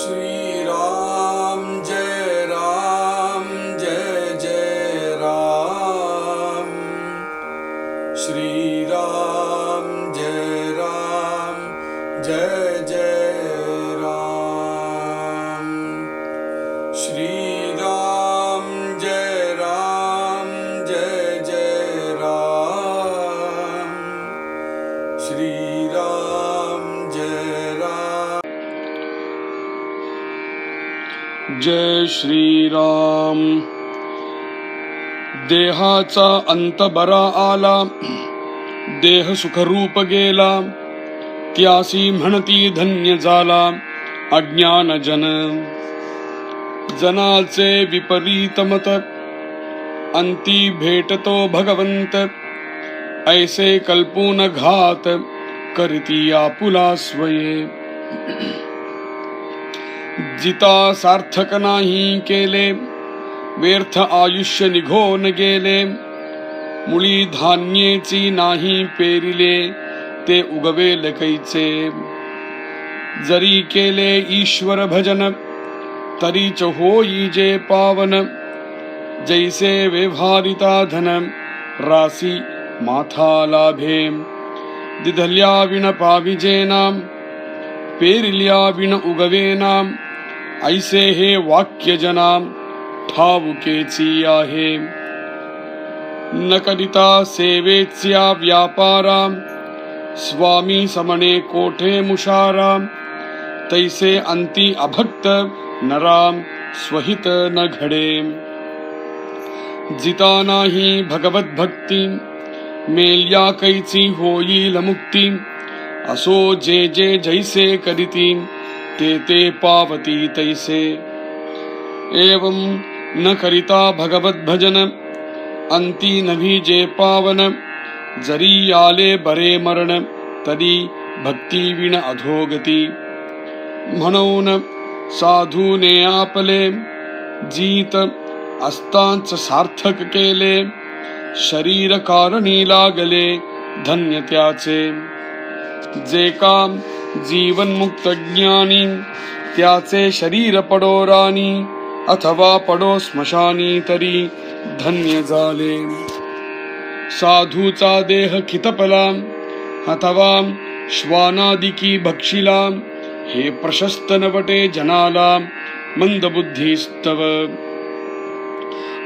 श्री राम जय जय राम। श्री राम जय जय राम। श्री राम जय जय राम। श्री राम जय राम। जय श्री राम। देहाचा अंत बरा आला, देह सुखरूप गेला, त्यासी म्हणती धन्य झाला अज्ञान जन। जनाचे विपरीत मत, अंती भेटतो भगवंत, ऐसे कल्पून घात करीती आपुला स्वये। जिता सार्थक नाही केले, व्यर्थ आयुष्य निघून गेले। मुळी धान्येची नाही पेरिले, ते उगवेल कैचे। जरी केले ईश्वर भजन, तरीच होई जे पावन। जैसे व्यवहारिता धन, रासी माथा लाभे। दिधल्या विण पाविजेना, पेरिल्या विण उगवेना। ऐसे हे वाक्य जना, ठाऊकेची आहे। न करिता सेवेच्या व्यापारा, स्वामी समणे कोठे मुशारा। तैसे अंती अभक्त नराम, स्वहित न घडे। जिता नाही भगवत भक्ती, मेल्या कैची होईल मुक्ती। असो जे जे जैसे करीती, ते पावती तैसे। एवं न करिता भगवत भजन, अंती नभी जे पावन। जरी आले बरे मरण, तरी भक्ती विण अधोगती। म्हणून साधूने आपले, जीत असताच सार्थक केले। शरीर कारणी लागले, धन्य त्याचे। जे काम जीवन मुक्त ज्ञानी, त्याचे शरीर पडो राणी। अथवा पडो स्मशानी, तरी धन्य झाले। साधूचा देह खितपला, अथवा श्वानादिकी भक्षिला। हे प्रशस्त नवटे जनाला, मंदबुद्धीस्तव।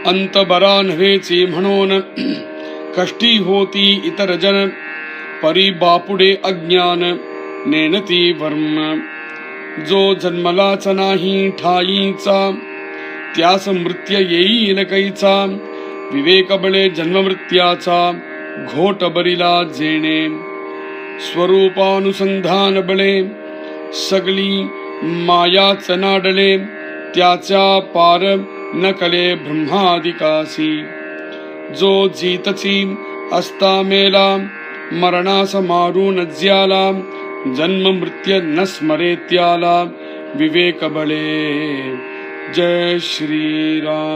अंत बरा नव्हेची म्हणून, कष्टी होती इतर जन। परी बापुडे अज्ञान, नेणती वर्म। जो जन्मलाच नाही ठाईचा, त्यास मृत्यू येईल कैचा। विवेक बळे जन्ममृत्याचा, घोट बरिला जेणे। स्वरूपानुसंधान बळे, सगळी मायाच नाडले। त्याच्या पार न कले ब्रह्मादिकासी। जो जीतची असता मेला, मरणास मारून ज्याला। जन्म मृत्यू न स्मरे त्याला, विवेक बळे। जय श्री राम।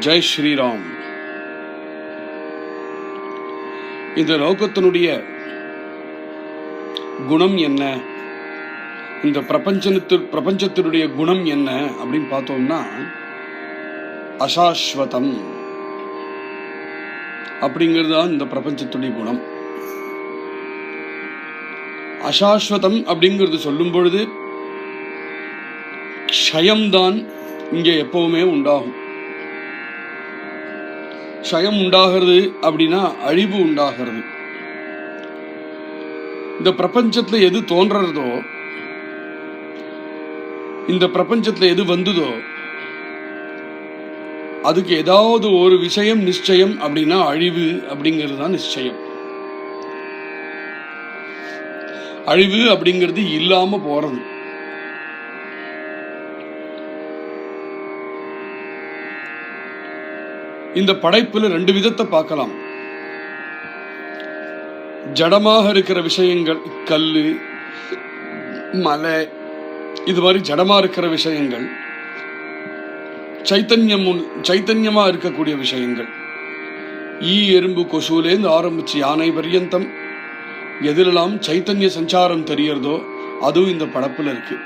ஜெய் ஸ்ரீராம். இந்த லோகத்தினுடைய குணம் என்ன, இந்த பிரபஞ்சத்தினுடைய குணம் என்ன அப்படின்னு பார்த்தோம்னா, அசாஸ்வதம் அப்படிங்கிறது தான் இந்த பிரபஞ்சத்துடைய குணம். அசாஸ்வதம் அப்படிங்கிறது சொல்லும் பொழுது க்ஷயம்தான் இங்க எப்பவுமே உண்டாகும். க்ஷயம் உண்டாகிறது அப்படின்னா அழிவு உண்டாகிறது. இந்த பிரபஞ்சத்துல எது தோன்றதோ, இந்த பிரபஞ்சத்துல எது வந்ததோ, அதுக்கு ஏதாவது ஒரு விஷயம் நிச்சயம் அப்படின்னா அழிவு அப்படிங்கிறது தான் நிச்சயம். அழிவு அப்படிங்கிறது இல்லாம போறது. இந்த படைப்புல ரெண்டு விதத்தை பார்க்கலாம். ஜடமாக இருக்கிற விஷயங்கள், கல்லு, மலை, இது மாதிரி ஜடமா இருக்கிற விஷயங்கள். சைத்தன்யமா இருக்கக்கூடிய விஷயங்கள். ஈ எறும்பு கொசுலேருந்து ஆரம்பிச்சு யானை பர்யந்தம் எதிலெல்லாம் சைத்தன்ய சஞ்சாரம் தெரியறதோ அதுவும் இந்த படப்புல இருக்கு.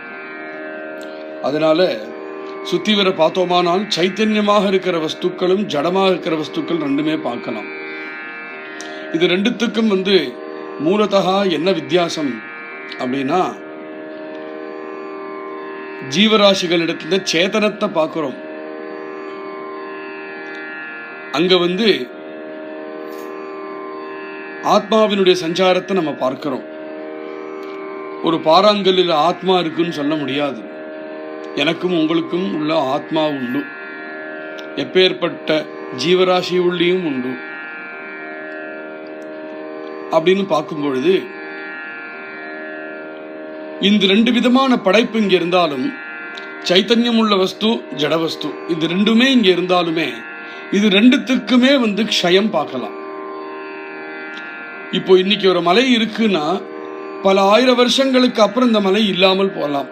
அதனால சுத்தி வர பார்த்தோமானால் சைத்தன்யமாக இருக்கிற வஸ்துக்களும் ஜடமாக இருக்கிற வஸ்துக்கள் ரெண்டுமே பார்க்கலாம். இது ரெண்டுத்துக்கும் மூலத்தகா என்ன வித்தியாசம் அப்படின்னா, ஜீவராசிகள் இடத்துல சேதனத்தை பார்க்கிறோம். அங்க ஆத்மாவினுடைய சஞ்சாரத்தை நம்ம பார்க்கிறோம். ஒரு பாறாங்கல்லில் ஆத்மா இருக்குன்னு சொல்ல முடியாது. எனக்கும் உங்களுக்கும் உள்ள ஆத்மா உண்டு, எப்பேற்பட்ட ஜீவராசி உள்ளியும் உண்டு. அப்படின்னு பார்க்கும் பொழுது இந்த ரெண்டு விதமான படைப்பு இங்க இருந்தாலும், சைத்தன்யம் உள்ள வஸ்து ஜடவஸ்து இது ரெண்டுமே இங்க இருந்தாலுமே இது ரெண்டுத்துக்குமே க்ஷயம் பார்க்கலாம். இப்போ இன்னைக்கு ஒரு மலை இருக்குன்னா பல ஆயிரம் வருஷங்களுக்கு அப்புறம் இந்த மலை இல்லாமல் போகலாம்.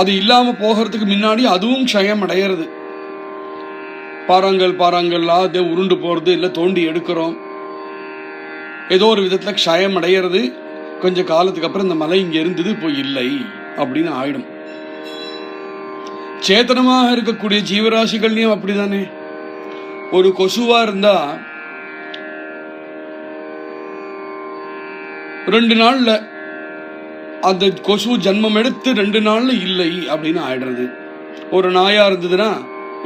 அது இல்லாம போகிறதுக்கு முன்னாடி அதுவும் க்ஷயம் அடையிறது. பாறாங்கல்லா அதை உருண்டு போறது, இல்லை தோண்டி எடுக்கிறோம், ஏதோ ஒரு விதத்துல க்ஷயம் அடையிறது. கொஞ்ச காலத்துக்கு அப்புறம் இந்த மலை இங்க இருந்தது இப்போ இல்லை அப்படின்னு ஆயிடும். சேத்தனமாக இருக்கக்கூடிய ஜீவராசிகள்லயும் அப்படிதானே. ஒரு கொசுவா இருந்தா 2 நாள்ல அந்த கொசு ஜன்மம் எடுத்து 2 நாள்ல இல்லை அப்படின்னு ஆயிடுறது. ஒரு நாயா இருந்ததுன்னா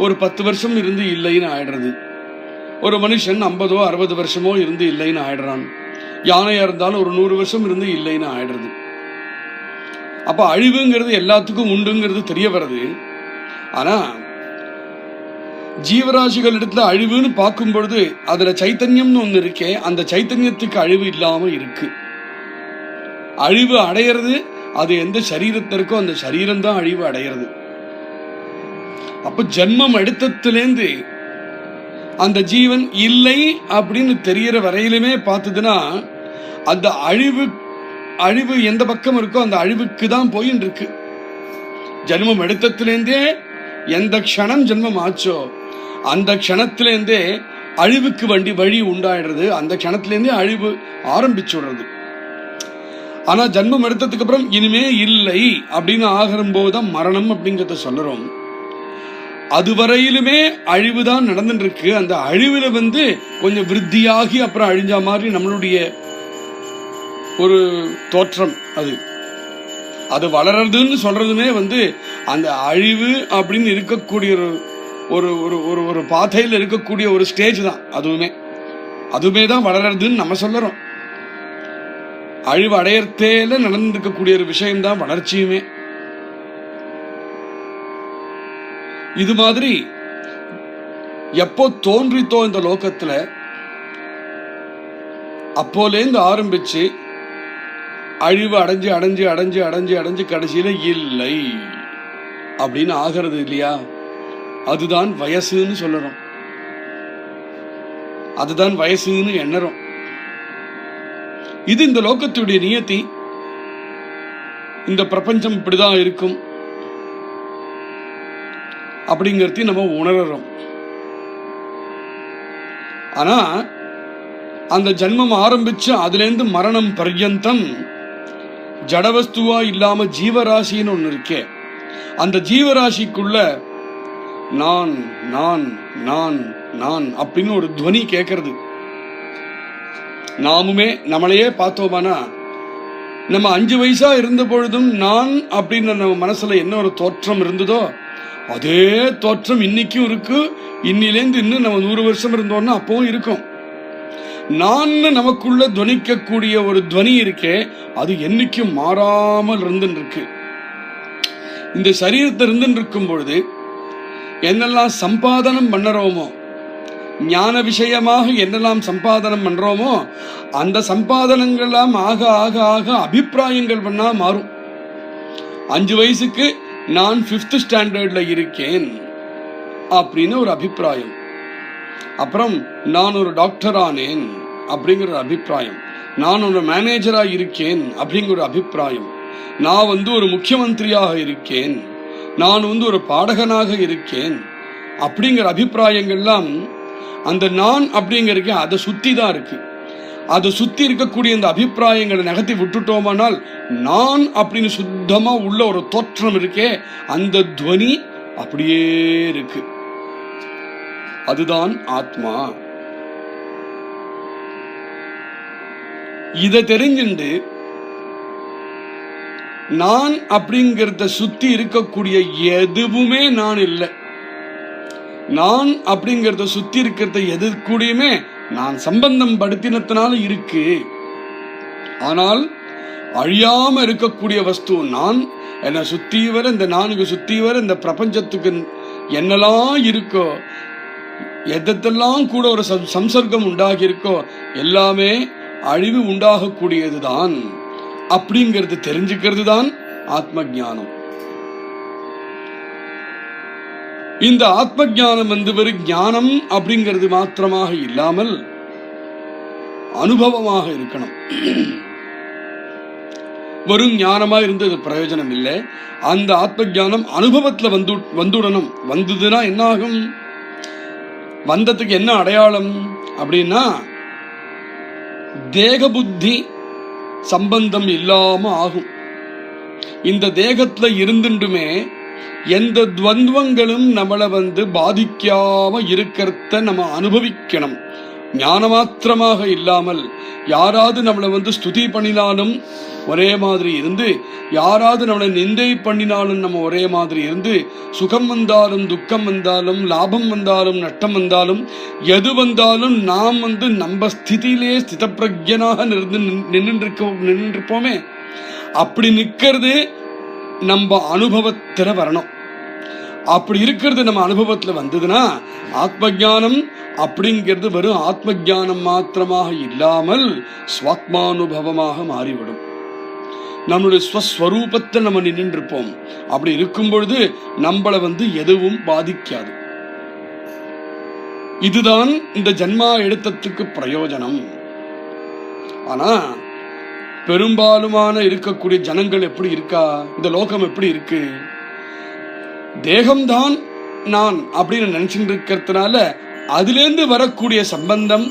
ஒரு 10 வருஷம் இருந்து இல்லைன்னு ஆயிடுறது. ஒரு மனுஷன் 50 60 வருஷமோ இருந்து இல்லைன்னு ஆயிடுறான். யானையா இருந்தாலும் ஒரு 100 வருஷம் இருந்து இல்லைன்னு ஆயிடுறது. அப்ப அழிவுங்கிறது எல்லாத்துக்கும் உண்டுங்கிறது தெரிய வருது. ஆனா ஜீவராசிகள் இடத்துல அழிவுன்னு பார்க்கும் பொழுது அதுல சைத்தன்யம்னு ஒண்ணு இருக்கே, அந்த சைத்தன்யத்துக்கு அழிவு இல்லாம இருக்கு. அழிவு அடையிறது அது எந்த சரீரத்திற்கோ அந்த சரீரம் தான் அழிவு அடையிறது. அப்ப ஜன்மம் எடுத்ததுலேருந்து அந்த ஜீவன் இல்லை அப்படின்னு தெரியற வரையிலுமே பார்த்ததுன்னா அந்த அழிவு எந்த பக்கம் இருக்கோ அந்த அழிவுக்கு தான் போயின்னு இருக்கு. ஜன்மம் எடுத்ததுலேருந்தே எந்த க்ஷணம் ஜென்மம் ஆச்சோ அந்த க்ஷணத்திலேருந்தே அழிவுக்கு வழி உண்டாயிடுறது. அந்த க்ஷணத்திலேருந்தே அழிவு ஆரம்பிச்சுடுறது. ஆனா ஜன்மம் எடுத்ததுக்கு அப்புறம் இனிமே இல்லை அப்படின்னு ஆகிற போதுதான் மரணம் அப்படிங்கிறத சொல்லுறோம். அதுவரையிலுமே அழிவுதான் நடந்துட்டு இருக்கு. அந்த அழிவுல கொஞ்சம் விருத்தியாகி அப்புறம் அழிஞ்ச மாதிரி நம்மளுடைய ஒரு தோற்றம். அது வளர்றதுன்னு சொல்றதுமே அந்த அழிவு அப்படின்னு இருக்கக்கூடிய ஒரு ஒரு ஒரு பாதையில் இருக்கக்கூடிய ஒரு ஸ்டேஜ் தான். அதுவுமே தான் வளர்றதுன்னு நம்ம சொல்லுறோம். அழிவு அடையறதேல நடந்திருக்கக்கூடிய ஒரு விஷயம்தான் வளர்ச்சியுமே. இது மாதிரி எப்போ தோன்றித்தோ இந்த லோகத்துல அப்போலேருந்து ஆரம்பிச்சு அழிவு அடைஞ்சு அடைஞ்சு அடைஞ்சு அடைஞ்சு அடைஞ்சு கடைசியில இல்லை அப்படின்னு ஆகிறது இல்லையா, அதுதான் வயசுன்னு சொல்லுறோம். அதுதான் வயசுன்னு எண்ணறோம். இது இந்த லோகத்துடைய நியதி. இந்த பிரபஞ்சம் இப்படிதான் இருக்கும் அப்படிங்கிறதையும் நம்ம உணர்றோம். ஆனா அந்த ஜன்மம் ஆரம்பிச்சு அதுல இருந்து மரணம் பர்யந்தம் ஜடவஸ்துவா இல்லாம ஜீவராசின்னு ஒண்ணு இருக்கே, அந்த ஜீவராசிக்குள்ள நான் நான் நான் நான் அப்படின்னு ஒரு துவனி கேட்கறது. நாமுமே நம்மளையே பார்த்தோமானா நம்ம 5 வயசா இருந்த பொழுதும் நான் அப்படின்னு நம்ம மனசுல என்ன ஒரு தோற்றம் இருந்ததோ அதே தோற்றம் இன்னைக்கும் இருக்கு. இன்னிலேருந்து இன்னும் நம்ம 100 வருஷம் இருந்தோம்னா அப்பவும் இருக்கும். நான் நமக்குள்ள துவனிக்கக்கூடிய ஒரு துவனி இருக்கே, அது என்னைக்கும் மாறாமல் இருந்துன்னு இருக்கு. இந்த சரீரத்தை இருந்துன்னு இருக்கும் பொழுது என்னெல்லாம் சம்பாதனம் பண்ணுறோமோ, ஞான விஷயமாக என்னெல்லாம் சம்பாதனம் பண்றோமோ அந்த சம்பாதனங்கள்லாம் ஆக ஆக ஆக அபிப்பிராயங்கள் பண்ணா மாறும். 5 வயசுக்கு நான் 5th ஸ்டாண்டர்ட்ல இருக்கேன் அப்படின்னு ஒரு அபிப்பிராயம். அப்புறம் நான் ஒரு டாக்டர் ஆனேன் அப்படிங்கிற ஒரு அபிப்பிராயம். நான் ஒரு மேனேஜரா இருக்கேன் அப்படிங்கிற ஒரு அபிப்பிராயம். நான் ஒரு முக்கியமந்திரியாக இருக்கேன், நான் ஒரு பாடகனாக இருக்கேன் அப்படிங்கிற அபிப்பிராயங்கள்லாம் அந்த நான் அப்படிங்கிறதுக்கு அதை சுத்தி தான் இருக்கு. அதை சுத்தி இருக்கக்கூடிய இந்த அபிப்பிராயங்களை நகர்த்தி விட்டுட்டோமானால் நான் அப்படின்னு சுத்தமா உள்ள ஒரு தோற்றம் இருக்கே, அந்த துவனி அப்படியே இருக்கு. அதுதான் ஆத்மா. இதை தெரிஞ்சுண்டு நான் அப்படிங்கிறத சுத்தி இருக்கக்கூடிய எதுவுமே நான் இல்லை, நான் அப்படிங்கிறத சுத்தி இருக்கிறத எது கூடயுமே நான் சம்பந்தம் படுத்தினத்தினால இருக்கு. ஆனால் அழியாம இருக்கக்கூடிய வஸ்து நான். என்னை சுத்தி வர, இந்த நானுக்கு சுத்தி வர, இந்த பிரபஞ்சத்துக்கு என்னெல்லாம் இருக்கோ, எதெல்லாம் கூட ஒரு சம்சர்க்கம் உண்டாகி இருக்கோ, எல்லாமே அழிவு உண்டாகக்கூடியதுதான். அப்படிங்கிறது தெரிஞ்சுக்கிறது தான் ஆத்ம ஞானம். இந்த ஆத்ம ஞானம் வெறும் ஞானம் அப்படிங்கிறது மாத்திரமாக இல்லாமல் அனுபவமாக இருக்கணும். வெறும் ஞானமா இருந்தது பிரயோஜனம் இல்லை. அந்த ஆத்ம ஞானம் அனுபவத்துல வந்துடணும். வந்ததுன்னா என்ன ஆகும்? வந்ததுக்கு என்ன அடையாளம் அப்படின்னா, தேக புத்தி சம்பந்தம் இல்லாம ஆகும். இந்த தேகத்துல இருந்துட்டுமே எந்த துவந்துவங்களும் நம்மளை பாதிக்காம இருக்கிறத நம்ம அனுபவிக்கணும். ஞான மாத்திரமாக இல்லாமல் யாராவது நம்மளை ஸ்துதி பண்ணினாலும் ஒரே மாதிரி இருந்து, யாராவது நம்மளை நிந்தை பண்ணினாலும் நம்ம ஒரே மாதிரி இருந்து, சுகம் வந்தாலும் துக்கம் வந்தாலும் லாபம் வந்தாலும் நஷ்டம் வந்தாலும் எது வந்தாலும் நாம் நம்ம ஸ்திதியிலே ஸ்தித பிரஜனாக நின்றுருப்போமே. அப்படி நிக்கிறது நம்ம அனுபவத்துல வரணும். அப்படி இருக்கிறது நம்ம அனுபவத்துல வந்ததுன்னா ஆத்ம ஞானம் அப்படிங்கிறது வெறும் ஆத்ம ஞானம் மாத்திரமாக இல்லாமல் ஸ்வாத்மானுபவமாக மாறிவிடும். நம்மளுடைய ஸ்வஸ்வரூபத்தை நம்ம நின்றுருப்போம். அப்படி இருக்கும் பொழுது நம்மளை எதுவும் பாதிக்காது. இதுதான் இந்த ஜன்மா எடுத்ததுக்கு பிரயோஜனம். ஆனா பெரும்பாலுமான இருக்கக்கூடிய ஜனங்கள் எப்படி இருக்கா, இந்த லோகம் எப்படி இருக்கு? தேகம்தான் நான் அப்படின்னு நினைச்சுட்டு இருக்கிறதுனால அதிலேருந்து வரக்கூடிய சம்பந்தம்,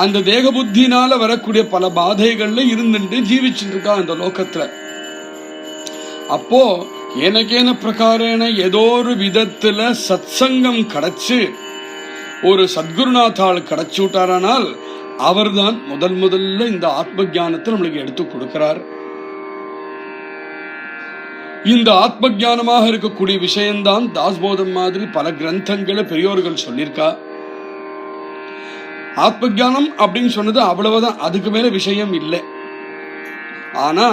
அந்த தேக புத்தினால வரக்கூடிய பல பாதைகள்ல இருந்துட்டு ஜீவிச்சுட்டு இருக்கா இந்த லோகத்துல. அப்போ எனக்கேன பிரகாரேன ஏதோ ஒரு விதத்துல சத்சங்கம் கிடைச்சு ஒரு சத்குருநாத்தாள் கிடைச்சு விட்டாரானால் அவர் தான் முதல்ல இந்த ஆத்ம ஞானத்தை நம்மளுக்கு எடுத்து கொடுக்கிறார். இந்த ஆத்ம ஞானமாக இருக்கக்கூடிய விஷயம்தான் தாஸ்போதம் மாதிரி பல கிரந்தங்களை பெரியோர்கள் சொல்லியிருக்கா. ஆத்ம ஞானம் அப்படின்னு சொன்னது அவ்வளவுதான், அதுக்கு மேல விஷயம் இல்லை. ஆனா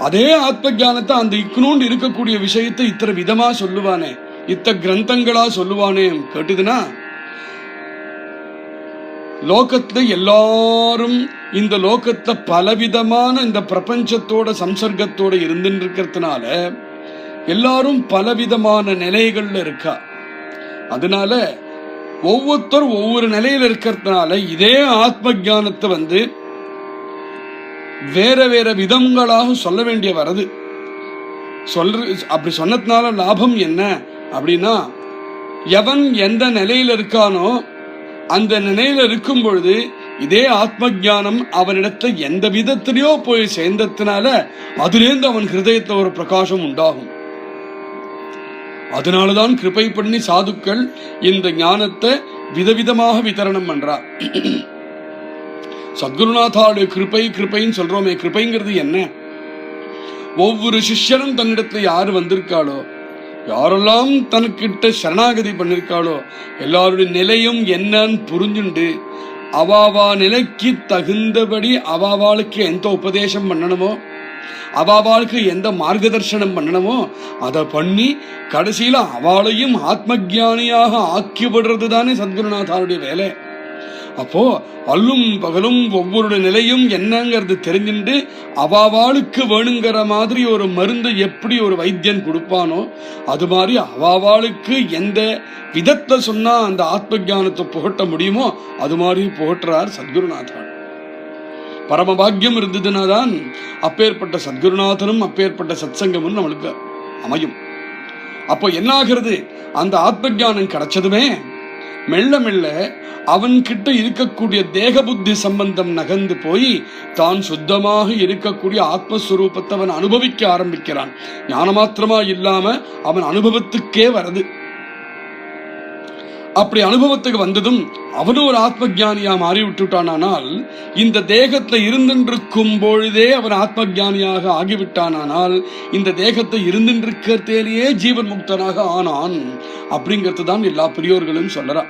அதே ஆத்ம ஞானத்தை அந்த இக்குனூண்டு இருக்கக்கூடிய விஷயத்தை இத்தனை விதமா சொல்லுவானே, இத்த கிரந்தங்களா சொல்லுவானே கேட்டுதுன்னா, லோகத்துல எல்லாரும் இந்த லோகத்துல பலவிதமான இந்த பிரபஞ்சத்தோட சம்சர்க்கத்தோட இருந்துட்டு இருக்கிறதுனால எல்லாரும் பலவிதமான நிலைகள்ல இருக்கா. அதனால ஒவ்வொருத்தரும் ஒவ்வொரு நிலையில இருக்கிறதுனால இதே ஆத்ம ஞானத்தை வேற வேற விதங்களாக சொல்ல வேண்டிய வருது. அப்படி சொன்னதுனால லாபம் என்ன அப்படின்னா, எவன் எந்த நிலையில இருக்கானோ அந்த நிலையில இருக்கும் பொழுது இதே ஆத்ம ஞானம் அவனிடத்துல எந்த விதத்திலேயோ போய் சேர்ந்ததுனால அதிலேருந்து அவன் ஹிருதயத்துல ஒரு பிரகாசம் உண்டாகும். அதனாலதான் கிருபை பண்ணி சாதுக்கள் இந்த ஞானத்தை விதவிதமாக விதரணம் பண்றா. சத்குருநாதாவுடைய கிருபைன்னு சொல்றோமே, கிருபைங்கிறது என்ன? ஒவ்வொரு சிஷ்யனும் தன்னிடத்துல யாரு வந்திருக்காளோ, யாரெல்லாம் தனக்கிட்ட சரணாகதி பண்ணிருக்காளோ எல்லாருடைய நிலையும் என்னன்னு புரிஞ்சுண்டு அவாவா நிலைக்கு தகுந்தபடி அவாவாளுக்கு எந்த உபதேசம் பண்ணணுமோ, அவாவாளுக்கு எந்த மார்க்கதர்சனம் பண்ணணுமோ அதை பண்ணி கடைசியில அவளையும் ஆத்ம ஞானியாக ஆக்கி விடுறது தானே சத்குருநாதாருடைய வேலை. அப்போ அல்லும் பகலும் ஒவ்வொரு நிலையும் என்னங்கிறது தெரிஞ்சுட்டு அவாவாளுக்கு வேணுங்கிற மாதிரி ஒரு மருந்து எப்படி ஒரு வைத்தியன் கொடுப்பானோ அது மாதிரி அவாவாளுக்கு எந்த விதத்தை சொன்னா அந்த ஆத்ம ஞானத்தை புகட்ட முடியுமோ அது மாதிரி புகட்டுறார் சத்குருநாதன். பரமபாகியம் இருந்ததுன்னா தான் அப்பேற்பட்ட சத்குருநாதனும் அப்பேற்பட்ட சத்சங்கமும் நம்மளுக்கு அமையும். அப்போ என்ன ஆகிறது? அந்த ஆத்ம ஞானம் கிடைச்சதுமே மெல்ல மெல்ல அவன்கிட்ட இருக்கக்கூடிய தேக புத்தி சம்பந்தம் நகர்ந்து போய் தான் சுத்தமாக இருக்கக்கூடிய ஆத்மஸ்வரூபத்தை அவன் அனுபவிக்க ஆரம்பிக்கிறான். ஞான மாத்திரமா இல்லாம அவன் அனுபவத்துக்கே வருது. அப்படி அனுபவத்துக்கு வந்ததும் அவனும் ஒரு ஆத்ம ஜானியா மாறி விட்டுட்டானால், இந்த தேகத்தை இருந்திருக்கும் பொழுதே அவன் ஆத்ம ஜானியாக ஆகிவிட்டானால், இந்த தேகத்தை இருந்திருக்கிறதேலேயே ஜீவன் முக்தனாக ஆனான் அப்படிங்கிறது தான் எல்லா பெரியோர்களும் சொல்லறா.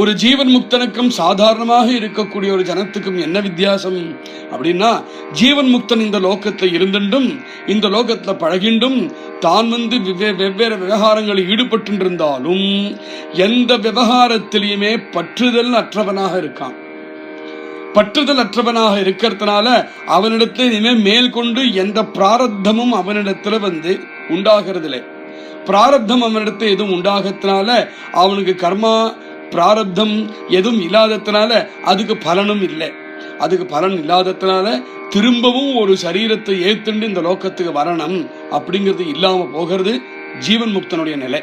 ஒரு ஜீவன் முக்தனுக்கும் சாதாரணமாக இருக்கக்கூடிய ஒரு ஜனத்துக்கும் என்ன வித்தியாசம் அப்படின்னா, ஜீவன் முக்தன் இந்த லோகத்துல இருந்தும் இந்த லோகத்துல பழகிண்டும் தான் வெவ்வேறு விவகாரங்களில் ஈடுபட்டு இருந்தாலும் எந்த விவகாரத்திலையுமே பற்றுதல் அற்றவனாக இருக்கான். பற்றுதல் அற்றவனாக இருக்கிறதுனால அவனிடத்துல இனிமே மேல் கொண்டு எந்த பிராரத்தமும் அவனிடத்துல உண்டாகிறதில்லை. பிராரத்தம் அவனிடத்துல எதுவும் உண்டாகிறதுனால அவனுக்கு கர்மா பிராரப்தம் எதுவும் இல்லாததுனால அதுக்கு பலனும் இல்லை. அதுக்கு பலன் இல்லாததுனால திரும்பவும் ஒரு சரீரத்தை ஏத்துண்டு இந்த லோகத்துக்கு வரணும் அப்படிங்கிறது இல்லாம போகிறது ஜீவன் முக்தனுடைய நிலை.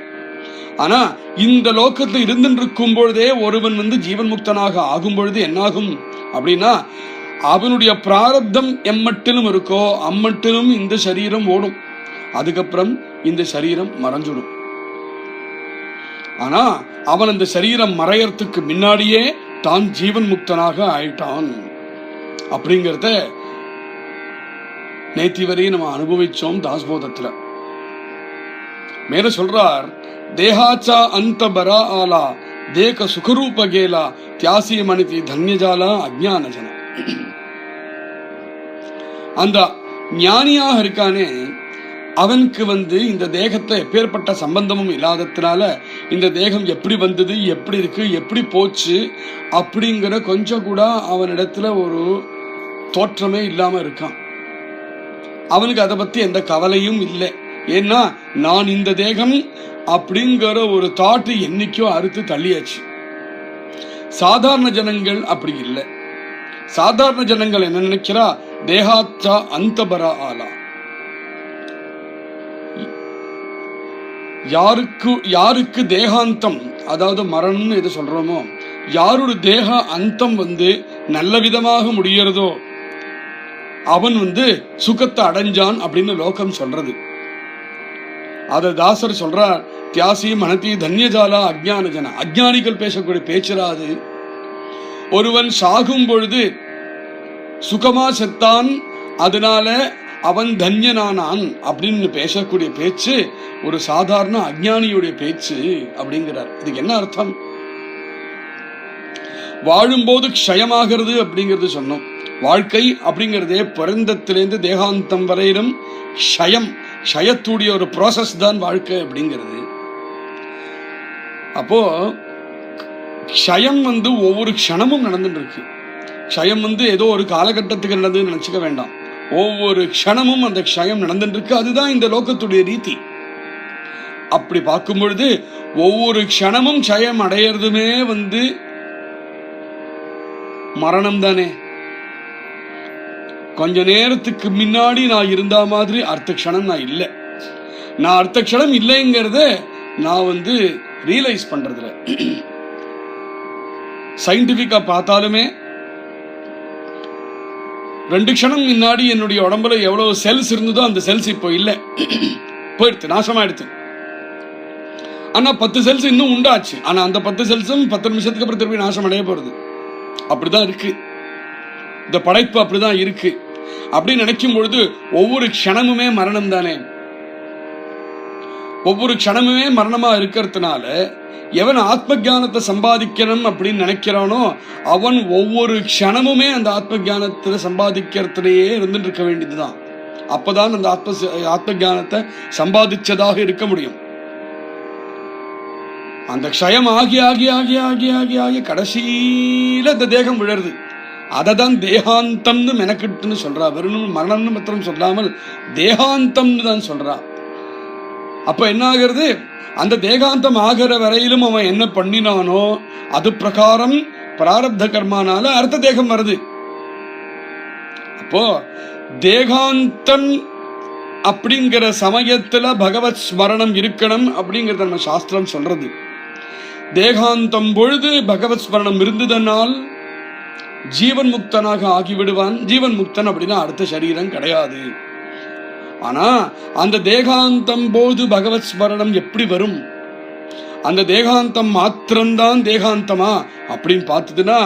ஆனா இந்த லோகத்துல இருந்துருக்கும் பொழுதே ஒருவன் ஜீவன் முக்தனாக ஆகும் பொழுது என்னாகும் அப்படின்னா, அவனுடைய பிராரப்தம் எம்மட்டிலும் இருக்கோ அம்மட்டிலும் இந்த சரீரம் ஓடும். அதுக்கப்புறம் இந்த சரீரம் மறைஞ்சிடும். ஆனா அவன் அந்த சரீரம் மறையறதுக்கு முன்னாடியே தான் ஜீவன் முக்தனாக ஆயிட்டான் அப்படிங்கறத நேத்தி வரையும் நம்ம அனுபவிச்சோம் தாஸ்போதத்துல. மேல சொல்றார், தேகாச்சா அந்த பரா ஆலா தேக சுகரூப கேலா தியாசி மனிதி தன்யஜாலா அஜ்ஞான ஜன. அந்த ஞானியாக இருக்கானே அவனுக்கு இந்த தேகத்துல எப்பேற்பட்ட சம்பந்தமும் இல்லாததுனால இந்த தேகம் எப்படி வந்தது, எப்படி இருக்கு, எப்படி போச்சு அப்படிங்கிற கொஞ்சம் கூட அவனிடத்துல ஒரு தோற்றமே இல்லாம இருக்கான். அவனுக்கு அதை பத்தி எந்த கவலையும் இல்லை. ஏன்னா நான் இந்த தேகம் அப்படிங்கிற ஒரு தாட்டு என்னைக்கோ அறுத்து தள்ளியாச்சு. சாதாரண ஜனங்கள் அப்படி இல்லை. சாதாரண ஜனங்கள் என்ன நினைக்கிறா, தேகாச்சா அந்த பரா ஆலா, யாருக்கு தேகாந்தம் அதாவது மரணம் எது சொல்றோமோ, யாரோட தேக அந்தம் நல்ல விதமாக முடியறதோ அவன் சுகத்தை அடைஞ்சான் அப்படின்னு லோகம் சொல்றது. அத தாசர் சொல்றார், தியாசி மனதி தன்யஜாலா அஜ்ஞான ஜன. அஜ்ஞானிகள் பேசக்கூடிய பேச்சுராது. ஒருவன் சாகும் பொழுது சுகமா செத்தான், அதனால அவன் தன்யனானான் அப்படின்னு பேசக்கூடிய பேச்சு ஒரு சாதாரண அஞ்ஞானியுடைய பேச்சு அப்படிங்கிறார். இதுக்கு என்ன அர்த்தம்? வாழும்போது க்ஷயமாகிறது அப்படிங்கிறது சொன்னோம். வாழ்க்கை அப்படிங்கிறதே பிறந்தத்திலேருந்து தேகாந்தம் வரையிலும் க்ஷயத்துடைய ஒரு ப்ராசஸ் தான் வாழ்க்கை அப்படிங்கிறது. அப்போ க்ஷயம் ஒவ்வொரு க்ஷணமும் நடந்துட்டு இருக்கு. க்ஷயம் ஏதோ ஒரு காலகட்டத்துக்கு நடந்ததுன்னு நினைச்சுக்க வேண்டாம். ஒவ்வொரு க்ஷணமும் அந்த க்ஷயம் நடந்துட்டு இருக்கு. அதுதான் இந்த லோகத்துடைய ரீதி. அப்படி பார்க்கும் பொழுது ஒவ்வொரு க்ஷணமும் க்ஷயம் அடையிறதுமே மரணம் தானே. கொஞ்ச நேரத்துக்கு முன்னாடி நான் இருந்த மாதிரி அடுத்த க்ஷணம் நான் இல்லை. நான் அடுத்த க்ஷணம் இல்லைங்கிறத நான் ரியலைஸ் பண்றதுல சயின்டிபிக்கா பார்த்தாலுமே 2 க்ஷணம் முன்னாடி என்னுடைய உடம்புல எவ்வளவு செல்ஸ் இருந்ததோ அந்த செல்ஸ் இப்போ இல்லை, போயிடுச்சு, நாசமாயிடுச்சு. ஆனா 10 செல்ஸ் இன்னும் உண்டாச்சு. ஆனா அந்த 10 செல்ஸும் 10 நிமிஷத்துக்கு அப்புறம் திருப்பி நாசம் அடைய போறது. அப்படிதான் இருக்கு இந்த படைப்பு, அப்படிதான் இருக்கு. அப்படின்னு நினைக்கும் பொழுது ஒவ்வொரு க்ஷணமுமே மரணம் தானே. ஒவ்வொரு க்ஷணமுமே மரணமா இருக்கிறதுனால எவன் ஆத்ம ஜானத்தை சம்பாதிக்கணும் அப்படின்னு நினைக்கிறானோ அவன் ஒவ்வொரு க்ஷணமுமே அந்த ஆத்ம ஜானத்தை சம்பாதிக்கிறதுலேயே இருந்துட்டு இருக்க வேண்டியதுதான். அப்பதான் அந்த ஆத்ம ஜானத்தை சம்பாதிச்சதாக இருக்க முடியும். அந்த க்ஷயம் ஆகி ஆகி ஆகி ஆகி ஆகி ஆகி கடைசியில இந்த தேகம் விழருது. அததான் தேகாந்தம்னு மெனக்கிட்டுன்னு சொல்றா. வெறும் மரணம்னு மாத்திரம் சொல்லாமல் தேகாந்தம்னு தான் சொல்றா. அப்ப என்ன ஆகிறது, அந்த தேகாந்தம் ஆகிற வரையிலும் அவன் என்ன பண்ணினானோ அது பிரகாரம் பிராரப்த கர்மானால அர்த்த தேகம் வருது. அப்போ தேகாந்தம் அப்படிங்கிற சமயத்துல பகவத் ஸ்மரணம் இருக்கணும் அப்படிங்கறத நம்ம சாஸ்திரம் சொல்றது. தேகாந்தம் பொழுது பகவத் ஸ்மரணம் இருந்ததனால் ஜீவன் முக்தனாக ஆகிவிடுவான். ஜீவன் முக்தன் அப்படின்னா அடுத்த சரீரம் கிடையாது. ஆனா அந்த தேகாந்தம் போது பகவத் ஸ்மரணம் எப்படி வரும்? அந்த தேகாந்தம் மாத்திரம்தான் தேகாந்தமா அப்படின்னு பார்த்ததுன்னா,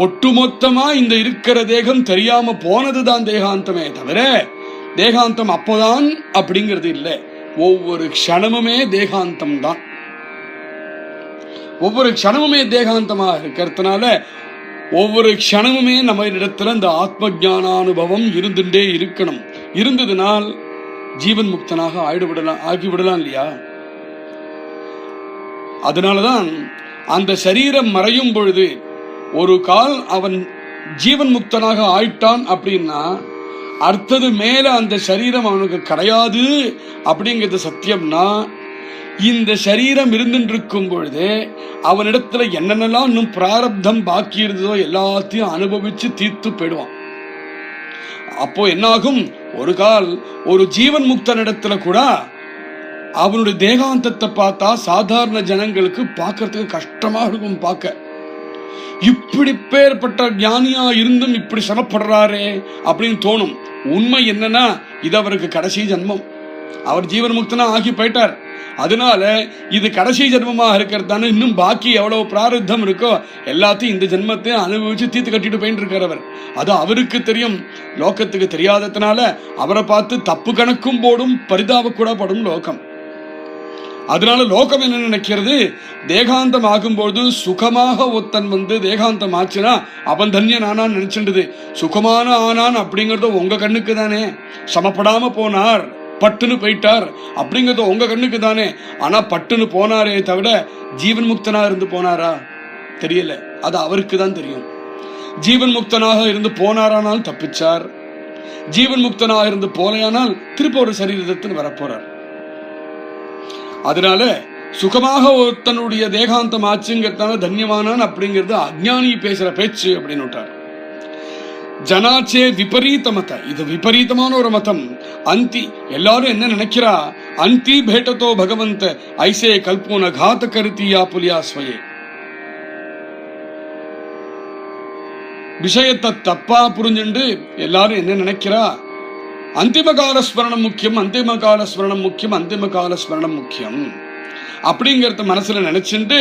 ஒட்டுமொத்தமா இந்த இருக்கிற தேகம் தெரியாம போனதுதான் தேகாந்தமே தவிர தேகாந்தம் அப்போதான் அப்படிங்கிறது இல்லை. ஒவ்வொரு க்ஷணமுமே தேகாந்தம் தான். ஒவ்வொரு க்ஷணமுமே தேகாந்தமா இருக்கிறதுனால ஒவ்வொரு க்ஷணமுமே நம்ம இடத்துல இந்த ஆத்ம ஞானானுபவம் இருந்துட்டே இருக்கணும். இருந்ததுனால் ஜீவன் முக்தனாக ஆகிவிடலாம் இல்லையா? அதனாலதான் அந்த சரீரம் மறையும் பொழுது ஒரு கால் அவன் ஜீவன் முக்தனாக ஆயிட்டான் அப்படின்னா அடுத்தது மேல அந்த சரீரம் அவனுக்கு கிடையாது அப்படிங்கிறது சத்தியம்னா, இந்த சரீரம் இருந்துருக்கும் பொழுது அவனிடத்துல என்னென்னலாம் இன்னும் பிராரப்தம் பாக்கி இருந்ததோ எல்லாத்தையும் அனுபவிச்சு தீர்த்து போயிடுவான். அப்போ என்னாகும், ஒரு கால் ஒரு ஜீவன் முக்தனிடத்துல கூட அவனுடைய தேகாந்தத்தை பார்த்தா சாதாரண ஜனங்களுக்கு பார்க்கறதுக்கு கஷ்டமா இருக்கும். பார்க்க இப்படி பேர்பட்ட ஞானியா இருந்தும் இப்படி சிரமப்படுறாரே அப்படின்னு தோணும். உண்மை என்னன்னா, இது அவருக்கு கடைசி ஜன்மம். அவர் ஜீவன் முக்தனா ஆகி போயிட்டார். அதனால இது கடைசி ஜென்மமாக இருக்கிறதான இன்னும் பாக்கி எவ்வளவு பிராரத்தம் இருக்கோ எல்லாத்தையும் இந்த ஜென்மத்தை அனுபவிச்சு தீர்த்து கட்டிட்டு போயிட்டு இருக்கிறவர். அது அவருக்கு தெரியும். லோகத்துக்கு தெரியாததுனால அவரை பார்த்து தப்பு கணக்கும் போடும், பரிதாப கூட படும் லோகம். அதனால லோகம் என்ன நினைக்கிறது, தேகாந்தம் ஆகும்போது சுகமாக ஒத்தன் தேகாந்தம் ஆச்சுன்னா அவன் தன்யன் ஆனான்னு நினைச்சுடுது. சுகமான ஆனான் அப்படிங்கறது உங்க கண்ணுக்கு தானே. சமப்படாம போனார், பட்டுன்னு போயிட்டார் அப்படிங்கிறது உங்க கண்ணுக்கு தானே. ஆனா பட்டுன்னு போனாரே தவிர ஜீவன் முக்தனா இருந்து போனாரா தெரியல. அது அவருக்கு தான் தெரியும். ஜீவன் முக்தனாக இருந்து போனாரானால் தப்பிச்சார். ஜீவன் முக்தனாக இருந்து போலையானால் திருப்ப ஒரு சரீரத்தின் வரப்போறார். அதனால சுகமாக தன்னுடைய தேகாந்தம் ஆச்சுங்கிறதான தன்யமானான் அப்படிங்கிறது அஜ்ஞானி பேசுற பேச்சு அப்படின்னு விட்டார். ஜனாச்சே விபரீத மத, இது விபரீதமான ஒரு மதம். அந்தி எல்லாரும் என்ன நினைக்கிறா, அந்தி பேட்டத்தோ பகவந்த ஐசே கல்பூன காத கருத்தியா புலியா ஸ்வயே. விஷயத்தை தப்பா புரிஞ்சுண்டு எல்லாரும் என்ன நினைக்கிறா, அந்திம கால ஸ்மரணம் முக்கியம், அந்திம கால ஸ்மரணம் முக்கியம், அந்திம கால ஸ்மரணம் முக்கியம் அப்படிங்கறத மனசுல நினைச்சுட்டு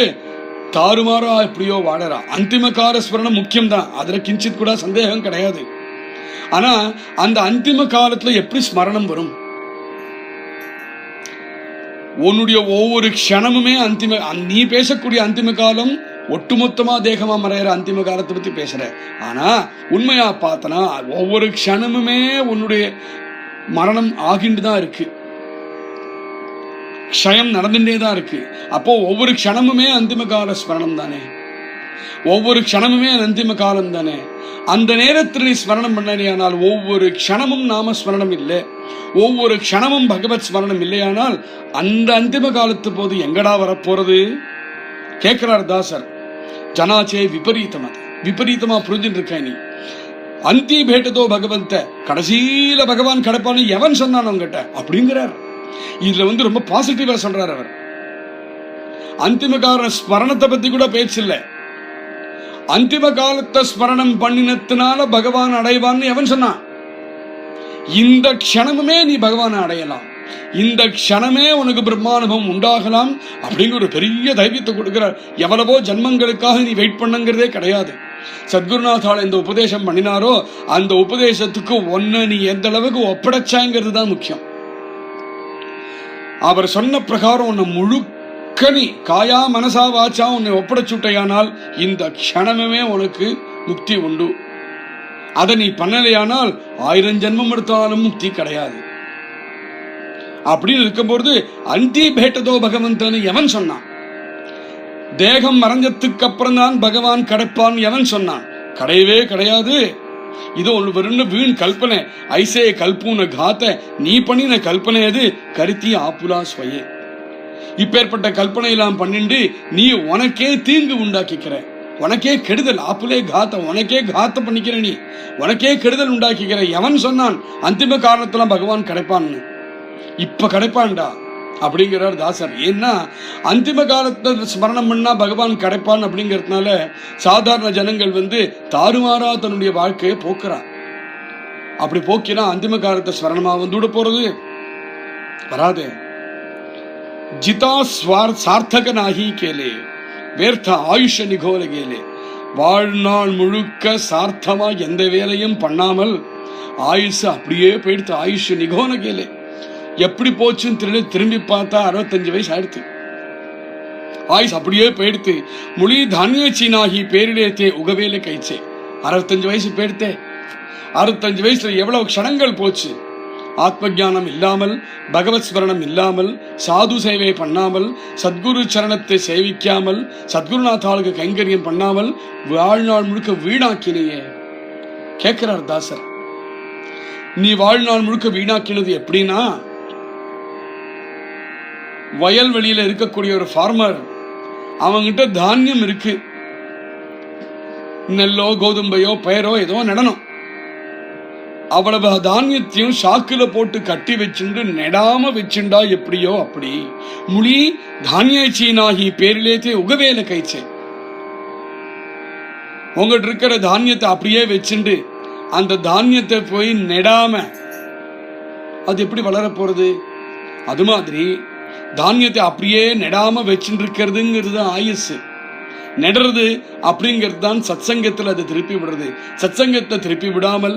தாறுமாறா எப்படியோ வாழறா. அந்திம கால ஸ்மரணம் முக்கியம் தான், அதுல கிஞ்சித் கூட சந்தேகம் கிடையாது. ஆனா அந்த அந்திம காலத்துல எப்படி ஸ்மரணம் வரும்? உன்னுடைய ஒவ்வொரு க்ஷணமுமே அந்திம. நீ பேசக்கூடிய அந்திம காலம் ஒட்டுமொத்தமா தேகமா மறையிற அந்திம காலத்தை பத்தி பேசுற. ஆனா உண்மையா பார்த்தனா ஒவ்வொரு க்ஷணமுமே உன்னுடைய மரணம் ஆகிட்டு தான் இருக்கு, க்ஷயம் நடந்துட்டே தான் இருக்கு. அப்போ ஒவ்வொரு க்ஷணமுமே அந்திம கால ஸ்மரணம் தானே, ஒவ்வொரு க்ஷணமுமே அந்திம காலம் தானே. அந்த நேரத்தில் நீ ஸ்மரணம் பண்ணலையானால் ஒவ்வொரு க்ஷணமும் நாம ஸ்மரணம் இல்லை, ஒவ்வொரு க்ஷணமும் பகவத் ஸ்மரணம் இல்லையானால் அந்த அந்திம காலத்து போது எங்கடா வரப்போறது கேட்கிறார் தாசர். ஜனாச்சே விபரீதமா, விபரீதமா புரிஞ்சுட்டு இருக்க நீ. அந்தி பேட்டதோ பகவந்த, கடைசியில பகவான் கிடைப்பான்னு எவன் சொன்னான் உங்ககிட்ட அப்படிங்கிறார். இதுல ரொம்ப பாசிட்டிவா சொல்றார் அவர். அந்திம கால ஸ்மரணத்தை பத்தி கூட பேச்சு இல்லை. அந்திம காலத்தை ஸ்மரணம் பண்ணினத்தினால பகவான் அடைவான்னு எவன் சொன்னான்? இந்த க்ஷணமுமே நீ பகவானை அடையலாம், இந்த க்ஷணமே உனக்கு பிரம்மானுபவம் உண்டாகலாம் அப்படிங்கிற ஒரு பெரிய தைரியத்தை கொடுக்கிறார். எவ்வளவோ ஜன்மங்களுக்காக நீ வெயிட் பண்ணுங்கிறதே கிடையாது. சத்குருநாதால இந்த உபதேசம் பண்ணினாரோ அந்த உபதேசத்துக்கு ஒன்ன நீ எந்த அளவுக்கு ஒப்படைச்சாங்கிறது தான் முக்கியம். அவர் சொன்ன பிரகாரம் உன்னை முழுக்க நீ காயா மனசா வாச்சா உன்னை ஒப்படைச்சுட்டையானால் இந்த க்ஷணமே உனக்கு முக்தி உண்டு. அதை நீ பண்ணலையானால் 1000 ஜென்மம் எடுத்தாலும் முக்தி கிடையாது. அப்படின்னு இருக்கும்போது அந்தி பேட்டதோ பகவந்தன்னு எவன் சொன்னான்? தேகம் மறைஞ்சதுக்கு அப்புறம் தான் பகவான் கிடைப்பான் எவன் சொன்னான்? கிடையவே கிடையாது. இது ஒரு வீண் கல்பனை. ஐசே கல்பூன காத்த, நீ பண்ணின கல்பனை அது கருத்தி ஆப்புலா ஸ்வயே. இப்பேற்பட்ட கல்பனை எல்லாம் பண்ணிண்டு நீ உனக்கே தீங்கு உண்டாக்கிக்கிற, உனக்கே கெடுதல். ஆப்புலே காத்த, உனக்கே காத்த பண்ணிக்கிற, நீ உனக்கே கெடுதல் உண்டாக்கிக்கிற. எவன் சொன்னான் அந்திம காரணத்துல பகவான் கிடைப்பான்னு? இப்ப கிடைப்பான்டா. அப்படிங்கிறார் தாசர். ஏன்னா அந்திம காலத்துல ஸ்மரணம் பண்ணா பகவான் கிடைப்பான் அப்படிங்கிறதுனால சாதாரண ஜனங்கள் தாறுமாறா தன்னுடைய வாழ்க்கையை போக்குறான். அப்படி போக்கினா அந்திம காலத்தை ஸ்மரணமா விட போறது வராது. ஜிதா ஸ்வார் சார்த்தக நாகி கேலே வேர்த்த ஆயுஷ நிகோல கேலே. வாழ்நாள் முழுக்க சார்த்தமா எந்த வேலையும் பண்ணாமல் ஆயுஷ் அப்படியே போயிடுத்து. ஆயுஷ நிகோன கேலே எப்படி போச்சுன்னு திரும்பி பார்த்தா 65 வயசு ஆயிடுத்து. ஆயுஷ் அப்படியே போயிடுத்து. முழி தானிய சீனாகி பேரிடத்தே உகவேல கைச்சே. 65 வயசு போயிடுத்தே. 65 வயசுல எவ்வளவு க்ஷணங்கள் போச்சு. ஆத்ம ஜானம் இல்லாமல், பகவத் ஸ்மரணம் இல்லாமல், சாது சேவை பண்ணாமல், சத்குரு சரணத்தை சேவிக்காமல், சத்குருநாத்தாளுக்கு கைங்கரியம் பண்ணாமல் வாழ்நாள் முழுக்க வீணாக்கினையே. கேட்கிறார் தாசர், நீ வாழ்நாள் முழுக்க வீணாக்கினது எப்படின்னா, வயல்வெளியில இருக்கக்கூடிய ஒரு ஃபார்மர், அவங்கிட்ட தானியம் இருக்கு, நெல்லோ கோதும்பையோ பயரோ ஏதோ நடனம். அவ்வளவு தானியத்தையும் சாக்குல போட்டு கட்டி வச்சுண்டு நெடாம வச்சுண்டா எப்படியோ அப்படி முழி தானியச்சீனாகி பேரிலேத்தே உகவேல கைச்சே. உங்கள்கிட்ட இருக்கிற தானியத்தை அப்படியே வச்சுண்டு அந்த தானியத்தை போய் நெடாம அது எப்படி வளர போறது? அது மாதிரி தானியத்தை அப்படியே நெடாம வச்சுட்டு இருக்கிறதுங்கிறது ஆயுசு. நெடுறது அப்படிங்கிறது தான் சத்சங்கத்தில் அது திருப்பி விடுறது. சத்சங்கத்தை திருப்பி விடாமல்,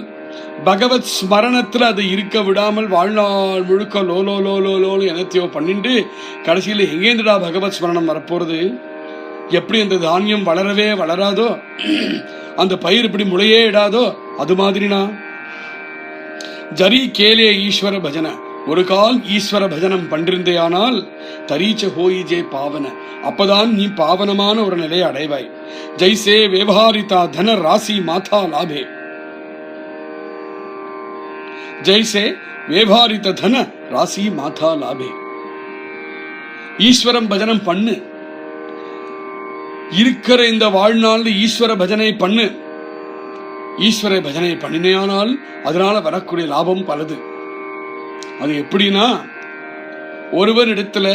பகவத் ஸ்மரணத்துல அது இருக்க விடாமல் வாழ்நாள் முழுக்க லோலோ லோலோ லோலோ எனத்தையோ பண்ணிட்டு கடைசியில் எங்கேந்துடா பகவத் ஸ்மரணம் வரப்போறது? எப்படி அந்த தானியம் வளரவே வளராதோ, அந்த பயிர் இப்படி முளையே இடாதோ, அது மாதிரினா ஜரி கேலே ஈஸ்வர பஜன. ஒரு கால் ஈஸ்வர பஜனம் பன்றிருந்தேயானால் தரீச்ச ஹோயிஜே பாவன. அப்பதான் நீ பாவனமான ஒரு நிலையை அடைவாய். ஜெய்சே வேவாரிதா தன ராசி மாதா லாபே. ஜெய்சே வேவாரித தன ராசி மாதா லாபே. ஈஸ்வரம் பஜனம் பண்ணு. இருக்கிற இந்த வாழ்நாள் ஈஸ்வர பஜனை பண்ணு. ஈஸ்வர பஜனை பண்ணினேயானால் அதனால வரக்கூடிய லாபம் பலது. அது எப்படின்னா, ஒருவர் இடத்துல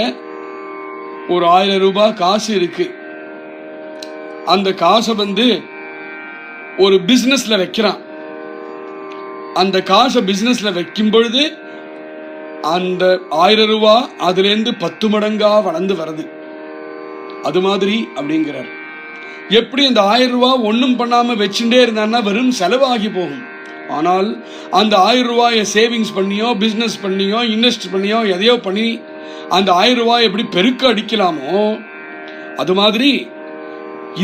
ஒரு 1000 ரூபாய் காசு இருக்கு. அந்த காசை ஒரு பிசினஸ்ல வைக்கிறான். அந்த காசை பிசினஸ்ல வைக்கும் பொழுது அந்த 1000 ரூபாய் அதுல இருந்து 10 மடங்கா வளர்ந்து வருது. அது மாதிரி அப்படிங்கிறார். எப்படி அந்த 1000 ரூபாய் ஒன்னும் பண்ணாம வச்சுட்டே இருந்தான்னா வெறும் செலவாகி போகும். ஆனால் அந்த 1000 ரூபாயை சேவிங்ஸ் பண்ணியோ, பிசினஸ் பண்ணியோ, இன்வெஸ்ட் பண்ணியோ, எதையோ பண்ணி அந்த 1000 ரூபாய் எப்படி பெருக்க அடிக்கலாமோ, அது மாதிரி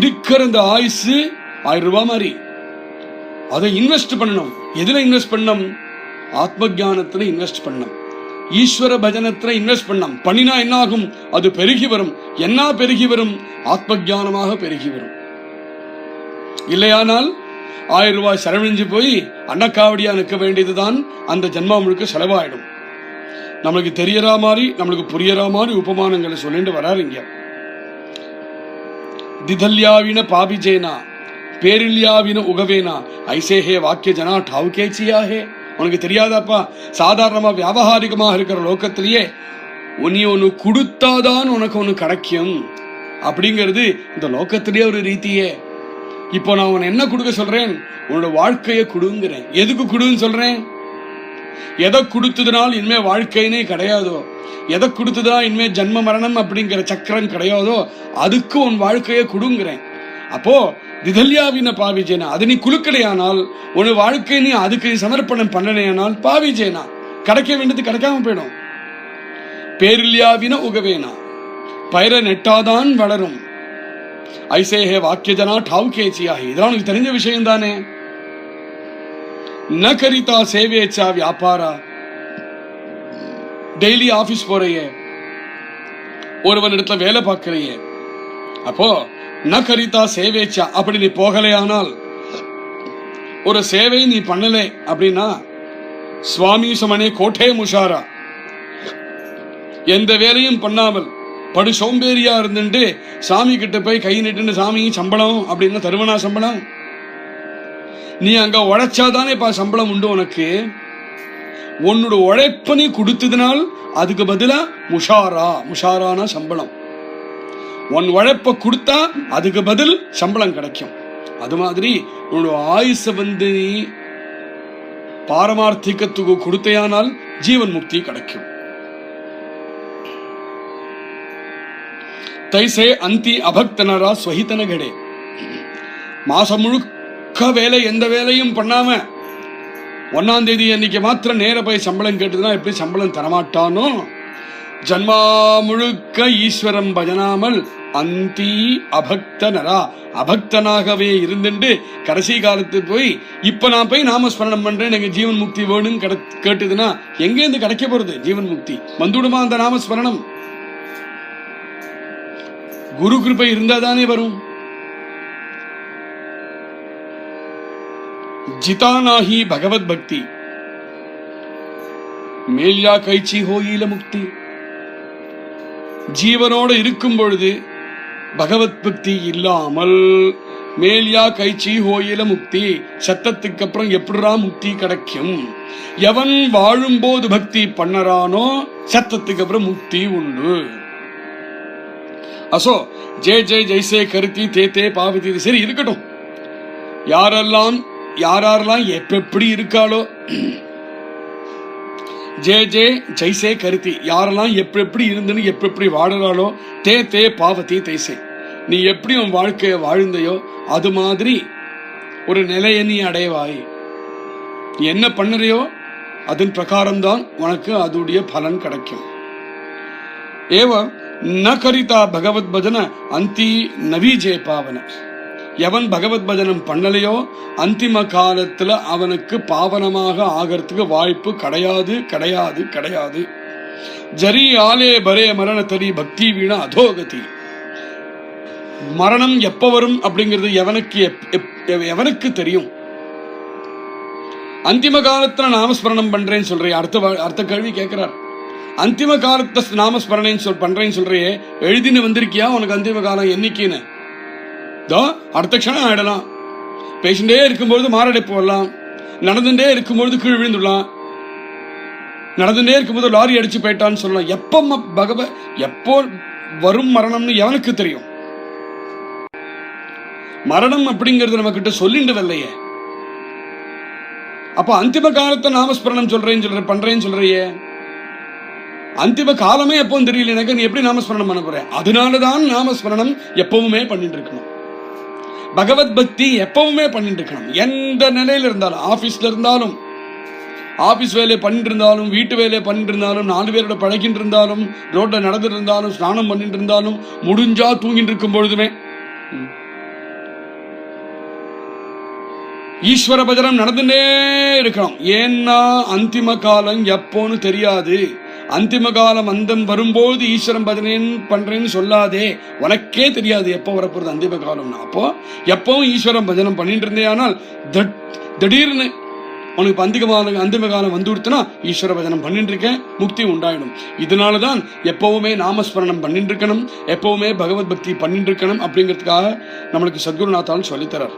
இருக்கிற அந்த ஆயுசு 1000 ரூபாய் மாதிரி அதை இன்வெஸ்ட் பண்ணணும். எதுல இன்வெஸ்ட் பண்ணணும்? ஆத்ம ஞானத்துல இன்வெஸ்ட் பண்ணணும். ஈஸ்வர பஜனத்துல இன்வெஸ்ட் பண்ணணும். பண்ணினா என்ன ஆகும்? அது பெருகி வரும். என்ன பெருகி வரும்? ஆத்ம ஞானமாக பெருகி வரும். இல்லையானால் 1000 ரூபாய் செலவழிஞ்சு போய் அன்னக்காவடியா நிற்க வேண்டியதுதான் அந்த ஜென்மா முழுக்க செலவாயிடும். நம்மளுக்கு தெரியற மாதிரி, நம்மளுக்கு புரியற மாதிரி உபமானங்களை சொல்லிட்டு வராருங்க. திதல்யாவின பாபிஜேனா பேரில்யாவின உகவேனா ஐசேஹே வாக்கிய ஜனா டாவுகேச்சியாஹே. உனக்கு தெரியாதாப்பா, சாதாரணமா வியாபகாரிகமாக இருக்கிற லோகத்திலேயே நீ ஒன்னு கொடுத்தாதான் உனக்கு ஒன்னு கிடைக்கும் அப்படிங்கிறது இந்த லோகத்திலேயே ஒரு ரீதியே. இப்போ நான் உன்னை என்ன கொடுக்க சொல்றேன்? உன்னோட வாழ்க்கையை கொடுங்கிறேன். எதுக்கு கொடுன்னு சொல்றேன்? எதை கொடுத்ததுனால் இனிமே வாழ்க்கைனே கிடையாதோ, எதை கொடுத்ததா இனிமே ஜன்ம மரணம் அப்படிங்கிற சக்கரம் கிடையாதோ, அதுக்கு உன் வாழ்க்கையை கொடுங்கிறேன். அப்போ திதல்யாவின பாவிஜேனா, அது நீ குழுக்கலையானால், உன் வாழ்க்கை நீ அதுக்கு சமர்ப்பணம் பண்ணலையானால் பாவிஜேனா, கிடைக்க வேண்டியது கிடைக்காம போயிடும். பேரில்யாவின உகவேனா, பயிரை நெட்டாதான் வளரும். ஐசேஹே வாக்கியஜனா டாவுகேச்சியாகி. இதெல்லாம் உனக்கு தெரிஞ்ச விஷயம் தானே. ந கரிதா சேவேச்சா வியாபாரா. டெய்லி ஆபீஸ் போறையே, ஒருவன் இடத்துல வேலை பார்க்கறையே, அப்போ ந கரிதா சேவேச்சா அப்படி நீ போகலையானால், ஒரு சேவை நீ பண்ணல அப்படின்னா, சுவாமி சமனே கோட்டே முஷாரா, எந்த வேலையும் பண்ணாமல் படு சோம்பேறியா இருந்துட்டு சாமி கிட்ட போய் கை நிட்டு சாமி சம்பளம் அப்படின்னு தருவனா சம்பளம்? நீ அங்க உழைச்சாதானே சம்பளம் உண்டு உனக்கு. உன்னோட உழைப்ப நீ கொடுத்ததுனால் அதுக்கு பதிலா முஷாரான சம்பளம். உன் உழைப்ப கொடுத்தா அதுக்கு பதில் சம்பளம் கிடைக்கும். அது மாதிரி உன்னோட ஆயுச நீ பாரமார்த்திகத்துக்கு கொடுத்தையானால் ஜீவன் முக்தி கிடைக்கும். தைசே அந்தி அபக்தனரா ஸ்வஹிதனகடே. மாசம் முழுக்க வேலை, எந்த வேலையும் பண்ணாம 1ஆம் தேதி அன்னைக்கு மாத்திரம் நேர போய் சம்பளம் கேட்டுதுன்னா எப்படி சம்பளம் தரமாட்டானோ, ஜன்மா முழுக்க ஈஸ்வரம் பஜனாமல் அந்தி அபக்தனரா அபக்தனாகவே இருந்துட்டு கடைசி காலத்து போய் இப்ப நான் போய் நாமஸ்மரணம் பண்றேன், எனக்கு ஜீவன் முக்தி வேணும்னு கேட்டுதுன்னா எங்கேருந்து கிடைக்க போறது ஜீவன் முக்தி? வந்துடுமா அந்த நாமஸ்மரணம்? குரு கிருபை இருந்தா தானே வரும். ஜிதானாஹி பகவத் பக்தி மேல்யா கைச்சி ஹோயில முக்தி. ஜீவனோடு இருக்கும் பொழுது பகவத் பக்தி இல்லாமல் மேல்யா கைச்சி ஹோயில முக்தி. சத்தத்துக்கு அப்புறம் எப்படிரா முக்தி கிடைக்கும்? எவன் வாழும்போது பக்தி பண்ணறானோ சத்தத்துக்கு அப்புறம் முக்தி உண்டு. அசோ ஜெய ஜெய ஜெய்சே கருத்தி தே பாவதி. சரி இருக்கட்டும், யாரெல்லாம் எப்படி இருக்காளோ, ஜெய ஜெய ஜெய்சே கருத்தி, யாரெல்லாம் எப்படி இருந்துன்னு எப்படி வாழறாளோ, தே பாவதி தைசே, நீ எப்படி உன் வாழ்க்கைய வாழ்ந்தையோ அது மாதிரி ஒரு நிலையை நீ அடைவாய். நீ என்ன பண்ணுறியோ அதன் பிரகாரம்தான் உனக்கு அதுடைய பலன் கிடைக்கும். ஏவ ந கரிதா பகவத் பஜன அந்தி நவீஜே பாவன. எவன் பகவத் பஜனம் பண்ணலையோ அந்திம காலத்துல அவனுக்கு பாவனமாக ஆகிறதுக்கு வாய்ப்பு கிடையாது கிடையாது கிடையாது. ஜரி ஆலே பரே மரண தரி பக்தி வீண அதோகதி. மரணம் எப்ப வரும் அப்படிங்கிறது எவனுக்கு தெரியும்? அந்திம காலத்துல நாமஸ்மரணம் பண்றேன்னு சொல்றேன். அடுத்த கேள்வி கேட்கிறார். அந்திம காலத்தை நாமஸ்மரணம் பண்றேன்னு சொல்றியே, எழுதின்னு வந்திருக்கியா உனக்கு அந்திம காலம் என்னைக்குன்னு? அடுத்த க்ஷணம் ஆயிடலாம். பேசிட்டே இருக்கும்போது மாரடைப்பு வரலாம், நடந்துட்டே இருக்கும்போது கீழ் விழுந்துடலாம், நடந்துட்டே இருக்கும்போது லாரி அடிச்சு போயிட்டான்னு சொல்லலாம். எப்போ வரும் மரணம்னு எவனுக்கு தெரியும்? மரணம் அப்படிங்கறது நம்ம கிட்ட சொல்லிட்டு வரலையே. அப்ப அந்திம காலத்தை நாமஸ்மரணம் பண்றேன்னு சொல்றியே, அந்திம காலமே எப்பவும் தெரியல எனக்கு, நீ எப்படி நாமஸ்மரணம் பண்ண போற? அதனாலதான் நாமஸ்மரணம் எப்பவுமே பண்ணிட்டு இருக்கணும். பகவத் பக்தி எப்பவுமே பண்ணிட்டு இருக்கணும். எந்த நிலையில இருந்தாலும், ஆபீஸ்ல இருந்தாலும், ஆபீஸ் வேலையை பண்ணிட்டு இருந்தாலும், வீட்டு வேலையை பண்ணிட்டு இருந்தாலும், 4 பேரோட பழகிட்டு இருந்தாலும், ரோட்ல நடந்துட்டு இருந்தாலும், ஸ்நானம் பண்ணிட்டு இருந்தாலும், முடிஞ்சா தூங்கிட்டு இருக்கும் பொழுதுமே ஈஸ்வர பஜனம் நடந்துட்டே இருக்கணும். ஏன்னா அந்திம காலம் எப்போன்னு தெரியாது. அந்திம காலம் அந்தம் வரும்போது ஈஸ்வரம் பஜனேன் பண்றேன்னு சொல்லாதே, உனக்கே தெரியாது எப்போ வரப்போறது அந்திம காலம்னா. அப்போ எப்பவும் ஈஸ்வரம் பஜனம் பண்ணிட்டு இருந்தே, ஆனால் திடீர்னு உனக்கு அந்திம காலம் வந்து கொடுத்தனா ஈஸ்வர பஜனம் பண்ணிட்டு இருக்கேன், முக்தி உண்டாயிடும். இதனாலதான் எப்பவுமே நாமஸ்மரணம் பண்ணிட்டு இருக்கணும், எப்பவுமே பகவத் பக்தி பண்ணிட்டு இருக்கணும் அப்படிங்கிறதுக்காக நம்மளுக்கு சத்குருநாத்தால் சொல்லித்தரார்.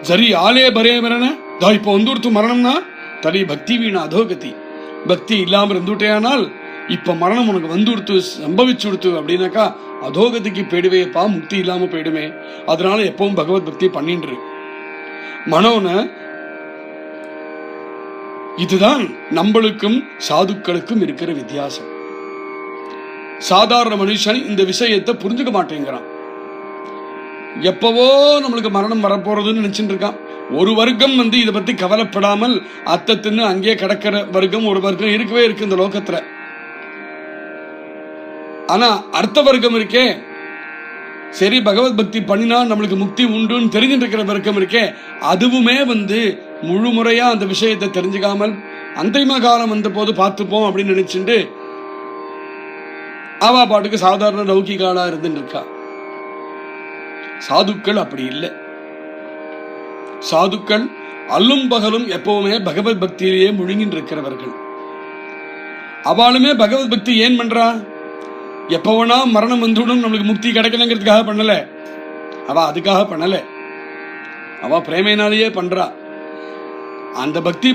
சரி ஆலே பரே மரண, இப்போ வந்துடுத்து மரணம்னா தனி பக்தி வீணா அதோகதி. பக்தி இல்லாம இருந்துட்டேனால் இப்ப மரணம் உனக்கு வந்துடுத்து சம்பவிச்சுடுத்து அப்படின்னாக்கா அதோகதிக்கு போயிடுவேப்பா, முக்தி இல்லாம போயிடுமே. அதனால எப்பவும் பகவத் பக்தி பண்ணிட்டு மனோன. இதுதான் நம்மளுக்கும் சாதுக்களுக்கும் இருக்கிற வித்தியாசம். சாதாரண மனுஷன் இந்த விஷயத்தை புரிஞ்சுக்க மாட்டேங்கிறான். எப்பவோ நம்மளுக்கு மரணம் வரப்போறதுன்னு நினைச்சுட்டு இருக்கான். ஒரு வர்க்கம் இதை பத்தி கவலைப்படாமல் அத்தத்தின்னு அங்கே கிடக்கிற வர்க்கம் ஒரு வர்க்கம் இருக்கவே இருக்கு இந்த லோகத்துல. ஆனா அர்த்த வர்க்கம் இருக்கே, சரி பகவத் பக்தி பண்ணினா நம்மளுக்கு முக்தி உண்டுன்னு தெரிஞ்சுட்டு இருக்கிற வர்க்கம் இருக்கே, அதுவுமே முழு முறையா அந்த விஷயத்தை தெரிஞ்சுக்காமல் அந்திம காலம் வந்த போது பார்த்துப்போம் அப்படின்னு நினைச்சுட்டு அவா பாட்டுக்கு சாதாரண லௌகிகாலா இருந்துட்டு இருக்கா. சாதுக்கள் அப்படி இல்லை. சாதுக்கள் அல்லும் பகலும் எப்பவுமே பகவத் பக்தியிலேயே முழுங்கிட்டு இருக்கிறவர்கள். அவளுமே பகவத் பக்தி ஏன் பண்றா? எப்பவனா மரணம் வந்துடும் நம்மளுக்கு முக்தி கிடைக்கலங்கிறதுக்காக பண்ணல, அவ அதுக்காக பண்ணல, அவ பிரேமையினாலேயே பண்றா. அந்த பக்தி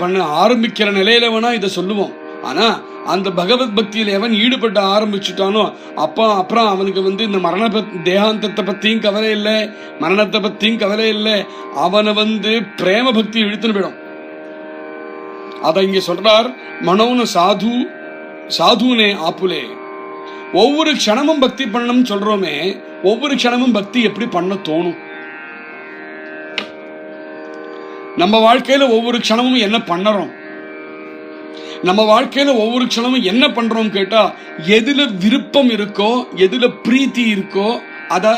பண்ண ஆரம்பிக்கிற நிலையில வேணா இதை சொல்லுவோம். ஆனா அந்த பகவத் பக்தியில எவன் ஈடுபட்ட ஆரம்பிச்சுட்டானோ அப்புறம் அவனுக்கு இந்த மரண தேகாந்தத்தை பத்தியும் கவலை இல்லை, மரணத்தை பத்தியும் கவலை இல்லை. அவனை பிரேம பக்தி இழுத்துன்னு போயிடும். அத இங்க சொல்றார், மனோன சாதுனே ஆப்புலே. ஒவ்வொரு க்ஷணமும் பக்தி பண்ணணும் சொல்றோமே, ஒவ்வொரு க்ஷணமும் பக்தி எப்படி பண்ண தோணும்? நம்ம வாழ்க்கையில ஒவ்வொரு க்ஷணமும் என்ன பண்ணறோம்? நம்ம வாழ்க்கையில ஒவ்வொரு க்ஷணமும் என்ன பண்றோம் கேட்டா, எதுல விருப்பம் இருக்கோ, எதுல பிரீத்தி இருக்கோ அத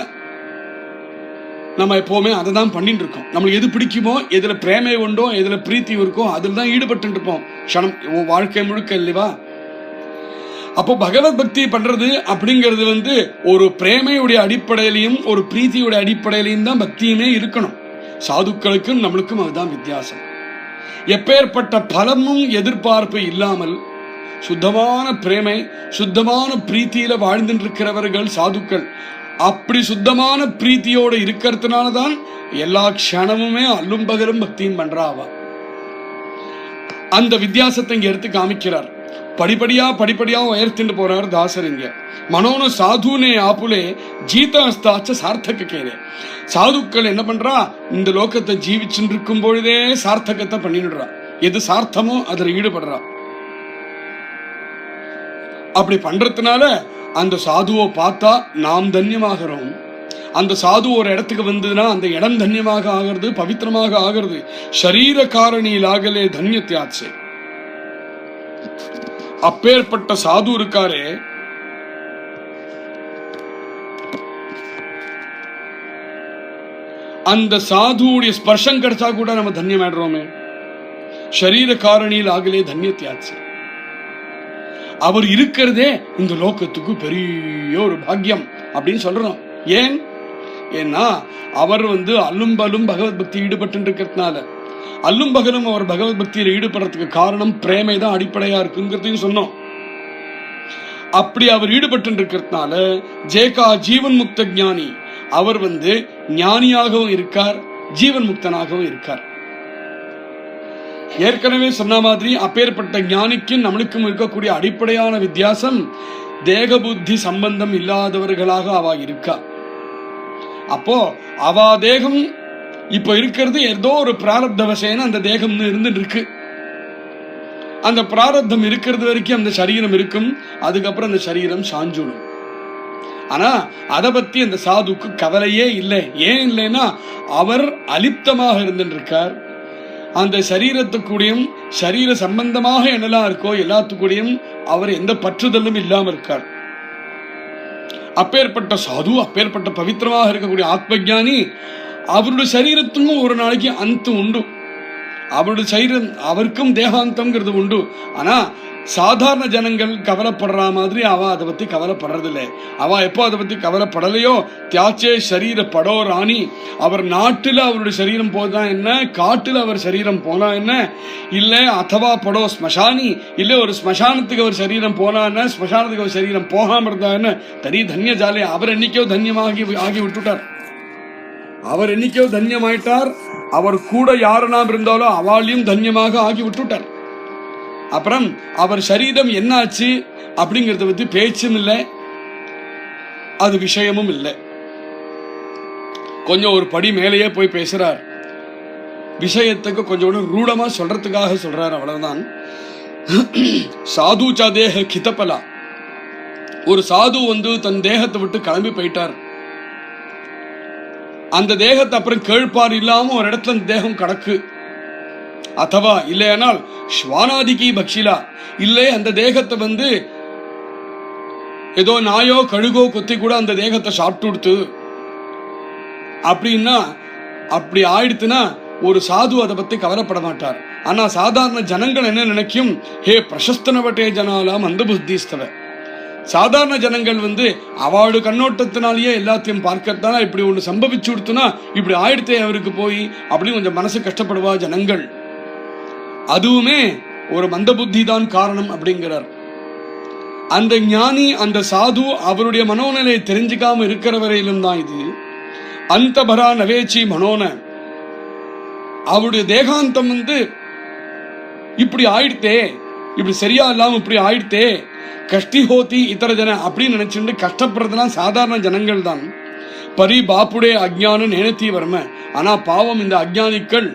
நம்ம எப்பவுமே அதை தான் பண்ணிட்டு இருக்கோம். நம்மளுக்கு எது பிடிக்குமோ, எதுல பிரேமை உண்டோ, எதுல பிரீத்தி இருக்கோ அதில் தான் ஈடுபட்டு இருப்போம் க்ஷணம் வாழ்க்கை முழுக்க இல்லைவா? அப்போ பகவத் பக்தி பண்றது அப்படிங்கிறது ஒரு பிரேமையுடைய அடிப்படையிலையும் ஒரு பிரீத்தியுடைய அடிப்படையிலையும் தான் பக்தியுமே இருக்கணும். சாதுக்களுக்கும் நம்மளுக்கும் அதுதான் வித்தியாசம். எப்பேற்பட்ட பலமும் எதிர்பார்ப்பு இல்லாமல் சுத்தமான பிரேமை, சுத்தமான பிரீத்தியில வாழ்ந்துட்டு இருக்கிறவர்கள் சாதுக்கள். அப்படி சுத்தமான பிரீத்தியோட இருக்கிறதுனாலதான் எல்லா க்ஷணமுமே அல்லும் பகலும் பக்தியும் பண்றாவா. அந்த வித்தியாசத்தை இங்க எடுத்து காமிக்கிறார். படிப்படியா உயர்த்திட்டு போறார் தாசர் இங்க. மனோன சாதுனே ஆப்புலே ஜீதாஸ்தாச்ச சார்த்தக கேரே. சாதுக்கள் என்ன பண்றா, இந்த லோகத்தை ஜீவிச்சுட்டு இருக்கும் பொழுதே சார்த்தகத்தை பண்ணிடுறா. எது சார்த்தமோ அதுல ஈடுபடுறா. அப்படி பண்றதுனால அந்த சாதுவை பார்த்தா நாம் தன்யமாகிறோம். அந்த சாது ஒரு இடத்துக்கு வந்ததுன்னா அந்த இடம் தன்யமாக ஆகிறது, பவித்திரமாக ஆகிறது. ஷரீர காரணியிலாகலே தன்யத்தியாச்சே. அப்பேற்பட்ட சாது இருக்காரே, அந்த சாதுடைய ஸ்பர்ஷம் கிடைச்சா கூட நம்ம தன்யமாடுறோமே. ஷரீர காரணியில் ஆகலே தன்யத்தியாச்சு. அவர் இருக்கிறதே இந்த லோகத்துக்கு பெரிய ஒரு பாக்கியம் அப்படின்னு சொல்றோம். ஏன்னா அவர் அல்லும் பகலும் பகவத் பக்தி ஈடுபட்டு இருக்கிறதுனால, அல்லும் பகலும் அவர் பகவத் பக்தியில் ஈடுபடுறதுக்கு காரணம் பிரேமை தான் அடிப்படையா இருக்குங்கிறதையும் சொன்னோம். அப்படி அவர் ஈடுபட்டு இருக்கிறதுனால ஜேகா ஜீவன் முக்த ஞானி, அவர் ஞானியாகவும் இருக்கார், ஜீவன் முக்தனாகவும் இருக்கார். ஏற்கனவே சொன்ன மாதிரி அப்பேற்பட்ட ஞானிக்கும் நம்மளுக்கும் இருக்கக்கூடிய அடிப்படையான வித்தியாசம், தேக புத்தி சம்பந்தம் இல்லாதவர்களாக அவ இருக்கா. அப்போ அவ தேகம் இப்ப இருக்கிறது ஏதோ ஒரு பிராரப்த வசேன அந்த தேகம் இருக்கு. அந்த பிராரப்தம் இருக்கிறது வரைக்கும் அந்த சரீரம் இருக்கும். அதுக்கப்புறம் அந்த சரீரம் சாஞ்சுடும். ஆனா அதை பத்தி அந்த சாதுக்கு கவலையே இல்லை. ஏன் இல்லைன்னா அவர் அலிப்தமாக இருந்திருக்கார். அந்த சரீரத்துக்கூடியும் சரீர சம்பந்தமாக என்னெல்லாம் இருக்கோ எல்லாத்துக்கூடியும் அவர் எந்த பற்றுதலும் இல்லாம இருக்கார். அப்பேற்பட்ட சாது, அப்பேற்பட்ட பவித்திரமாக இருக்கக்கூடிய ஆத்மஜானி, அவருடைய சரீரத்துக்கும் ஒரு நாளைக்கு அந்தம் உண்டு. அவருடைய சரீரம் அவருக்கும் தேகாந்தம்ங்கிறது உண்டு. ஆனா சாதாரண ஜனங்கள் கவலைப்படுற மாதிரி அவ அதை பத்தி கவலைப்படுறதில்லை. அவ எப்போ அதை பத்தி கவலைப்படலையோ, தியாச்சே சரீர படோ ராணி, அவர் நாட்டுல அவருடைய சரீரம் போனா என்ன, காட்டுல அவர் சரீரம் போனா என்ன, இல்ல அதவா படோ ஸ்மசானி, இல்ல ஒரு ஸ்மசானத்துக்கு அவர் சரீரம் போனா என்ன, ஸ்மசானத்துக்கு அவர் சரீரம் போகாம இருந்தா என்ன, தனி தன்ய ஜாலே. அவர் என்னைக்கோ தன்யமாகி விட்டுட்டார். அவர் என்னைக்கோ தன்யமாயிட்டார். அவர் கூட யாரு நாம் இருந்தாலும் அவளையும் தன்யமாக ஆகி விட்டுட்டார். அப்புறம் அவர் சரீரம் என்னாச்சு அப்படிங்கறத பத்தி பேச்சும் இல்லை, அது விஷயமும் இல்லை. கொஞ்சம் ஒரு படி மேலேயே போய் பேசுறார். விஷயத்துக்கு கொஞ்சம் ரூடமா சொல்றதுக்காக சொல்றார், அவ்வளவுதான். சாது தேக கிதப்பலா. ஒரு சாது தன் தேகத்தை விட்டு கிளம்பி போயிட்டார். அந்த தேகத்தை அப்புறம் கேள்பார் இல்லாம ஒரு இடத்துல அந்த தேகம் கிடக்கு. அதவா இல்லையானால் ஸ்வானாதிகி பக்ஷிலா, இல்லை அந்த தேகத்தை ஏதோ நாயோ கழுகோ கொத்தி கூட அந்த தேகத்தை சாப்பிட்டு கொடுத்து அப்படின்னா, அப்படி ஆயிடுத்துனா ஒரு சாது அதை பத்தி கவலைப்பட மாட்டார். ஆனா சாதாரண ஜனங்கள் என்ன நினைக்கும், ஹே பிரசஸ்தனவட்டே ஜனாலாம் அந்த புத்திஸ்தவ. சாதாரண ஜனங்கள் அவளோட கண்ணோட்டத்தினாலேயே எல்லாத்தையும் பார்க்கறதானா இப்படி ஒண்ணு சம்பவிச்சு கொடுத்துனா இப்படி ஆயிடுத்தே அவருக்கு போய் அப்படின்னு கொஞ்சம் மனசு கஷ்டப்படுவா ஜனங்கள். அதுவுமே ஒரு மந்த புத்தி தான் காரணம் அப்படிங்கிறார். அந்த ஞானி, அந்த சாது அவருடைய மனோநிலையை தெரிஞ்சுக்காம இருக்கிற வரையிலும் தான் இது. அந்த பரா நவேச்சி மனோன, அவருடைய தேகாந்தம் இப்படி ஆயிடுத்தே, இப்படி சரியா இல்லாம இப்படி ஆயிடுத்தே, கஷ்டி ஹோத்தி இத்தர ஜன அப்படின்னு நினைச்சுட்டு கஷ்டப்படுறதுலாம் சாதாரண ஜனங்கள் தான். பரி பாப்புடைய அஜ்ஞானம் நேனத்தி வர்ம. ஆனா பாவம் இந்த அஜ்ஞானிகள்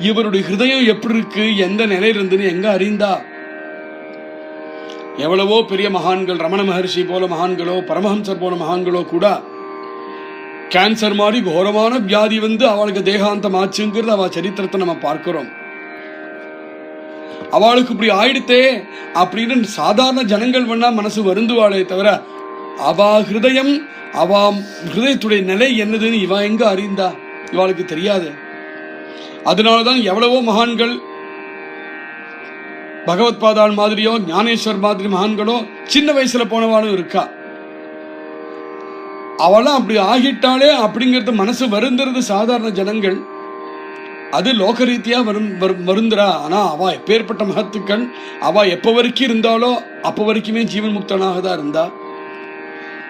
இவருடைய ஹிருதயம் எப்படி இருக்கு, எந்த நிலையில இருந்துன்னு எங்க அறிந்தா? எவ்வளவோ பெரிய மகான்கள், ரமண மகர்ஷி போல மகான்களோ பரமஹம்சர் போல மகான்களோ கூட கேன்சர் மாதிரி கோரமான வியாதி அவளுக்கு தேகாந்தம் ஆச்சுங்கிறது அவ சரித்திரத்தை நம்ம பார்க்கிறோம். அவளுக்கு இப்படி ஆயிடுத்தே அப்படின்னு சாதாரண ஜனங்கள் வேணா மனசு வருந்துவாளே தவிர அவ ஹிருதயம், அவ ஹிருதயத்துடைய நிலை என்னதுன்னு இவ எங்க அறிந்தா? இவாளுக்கு தெரியாது. அதனாலதான் எவ்வளவோ மகான்கள், பகவத் பாதாள் மாதிரியோ ஞானேஸ்வர் மாதிரி மகான்களோ சின்ன வயசுல போனவாளும் இருக்கா. அவளும் அப்படி ஆகிட்டாளே அப்படிங்கிறது மனசு வருந்துறது சாதாரண ஜனங்கள். அது லோக ரீதியா வருந்துரா. ஆனா அவ எப்பேற்பட்ட மகத்துக்கள், அவ எப்ப வரைக்கும் இருந்தாலோ அப்ப வரைக்குமே ஜீவன் முக்தனாக தான் இருந்தா,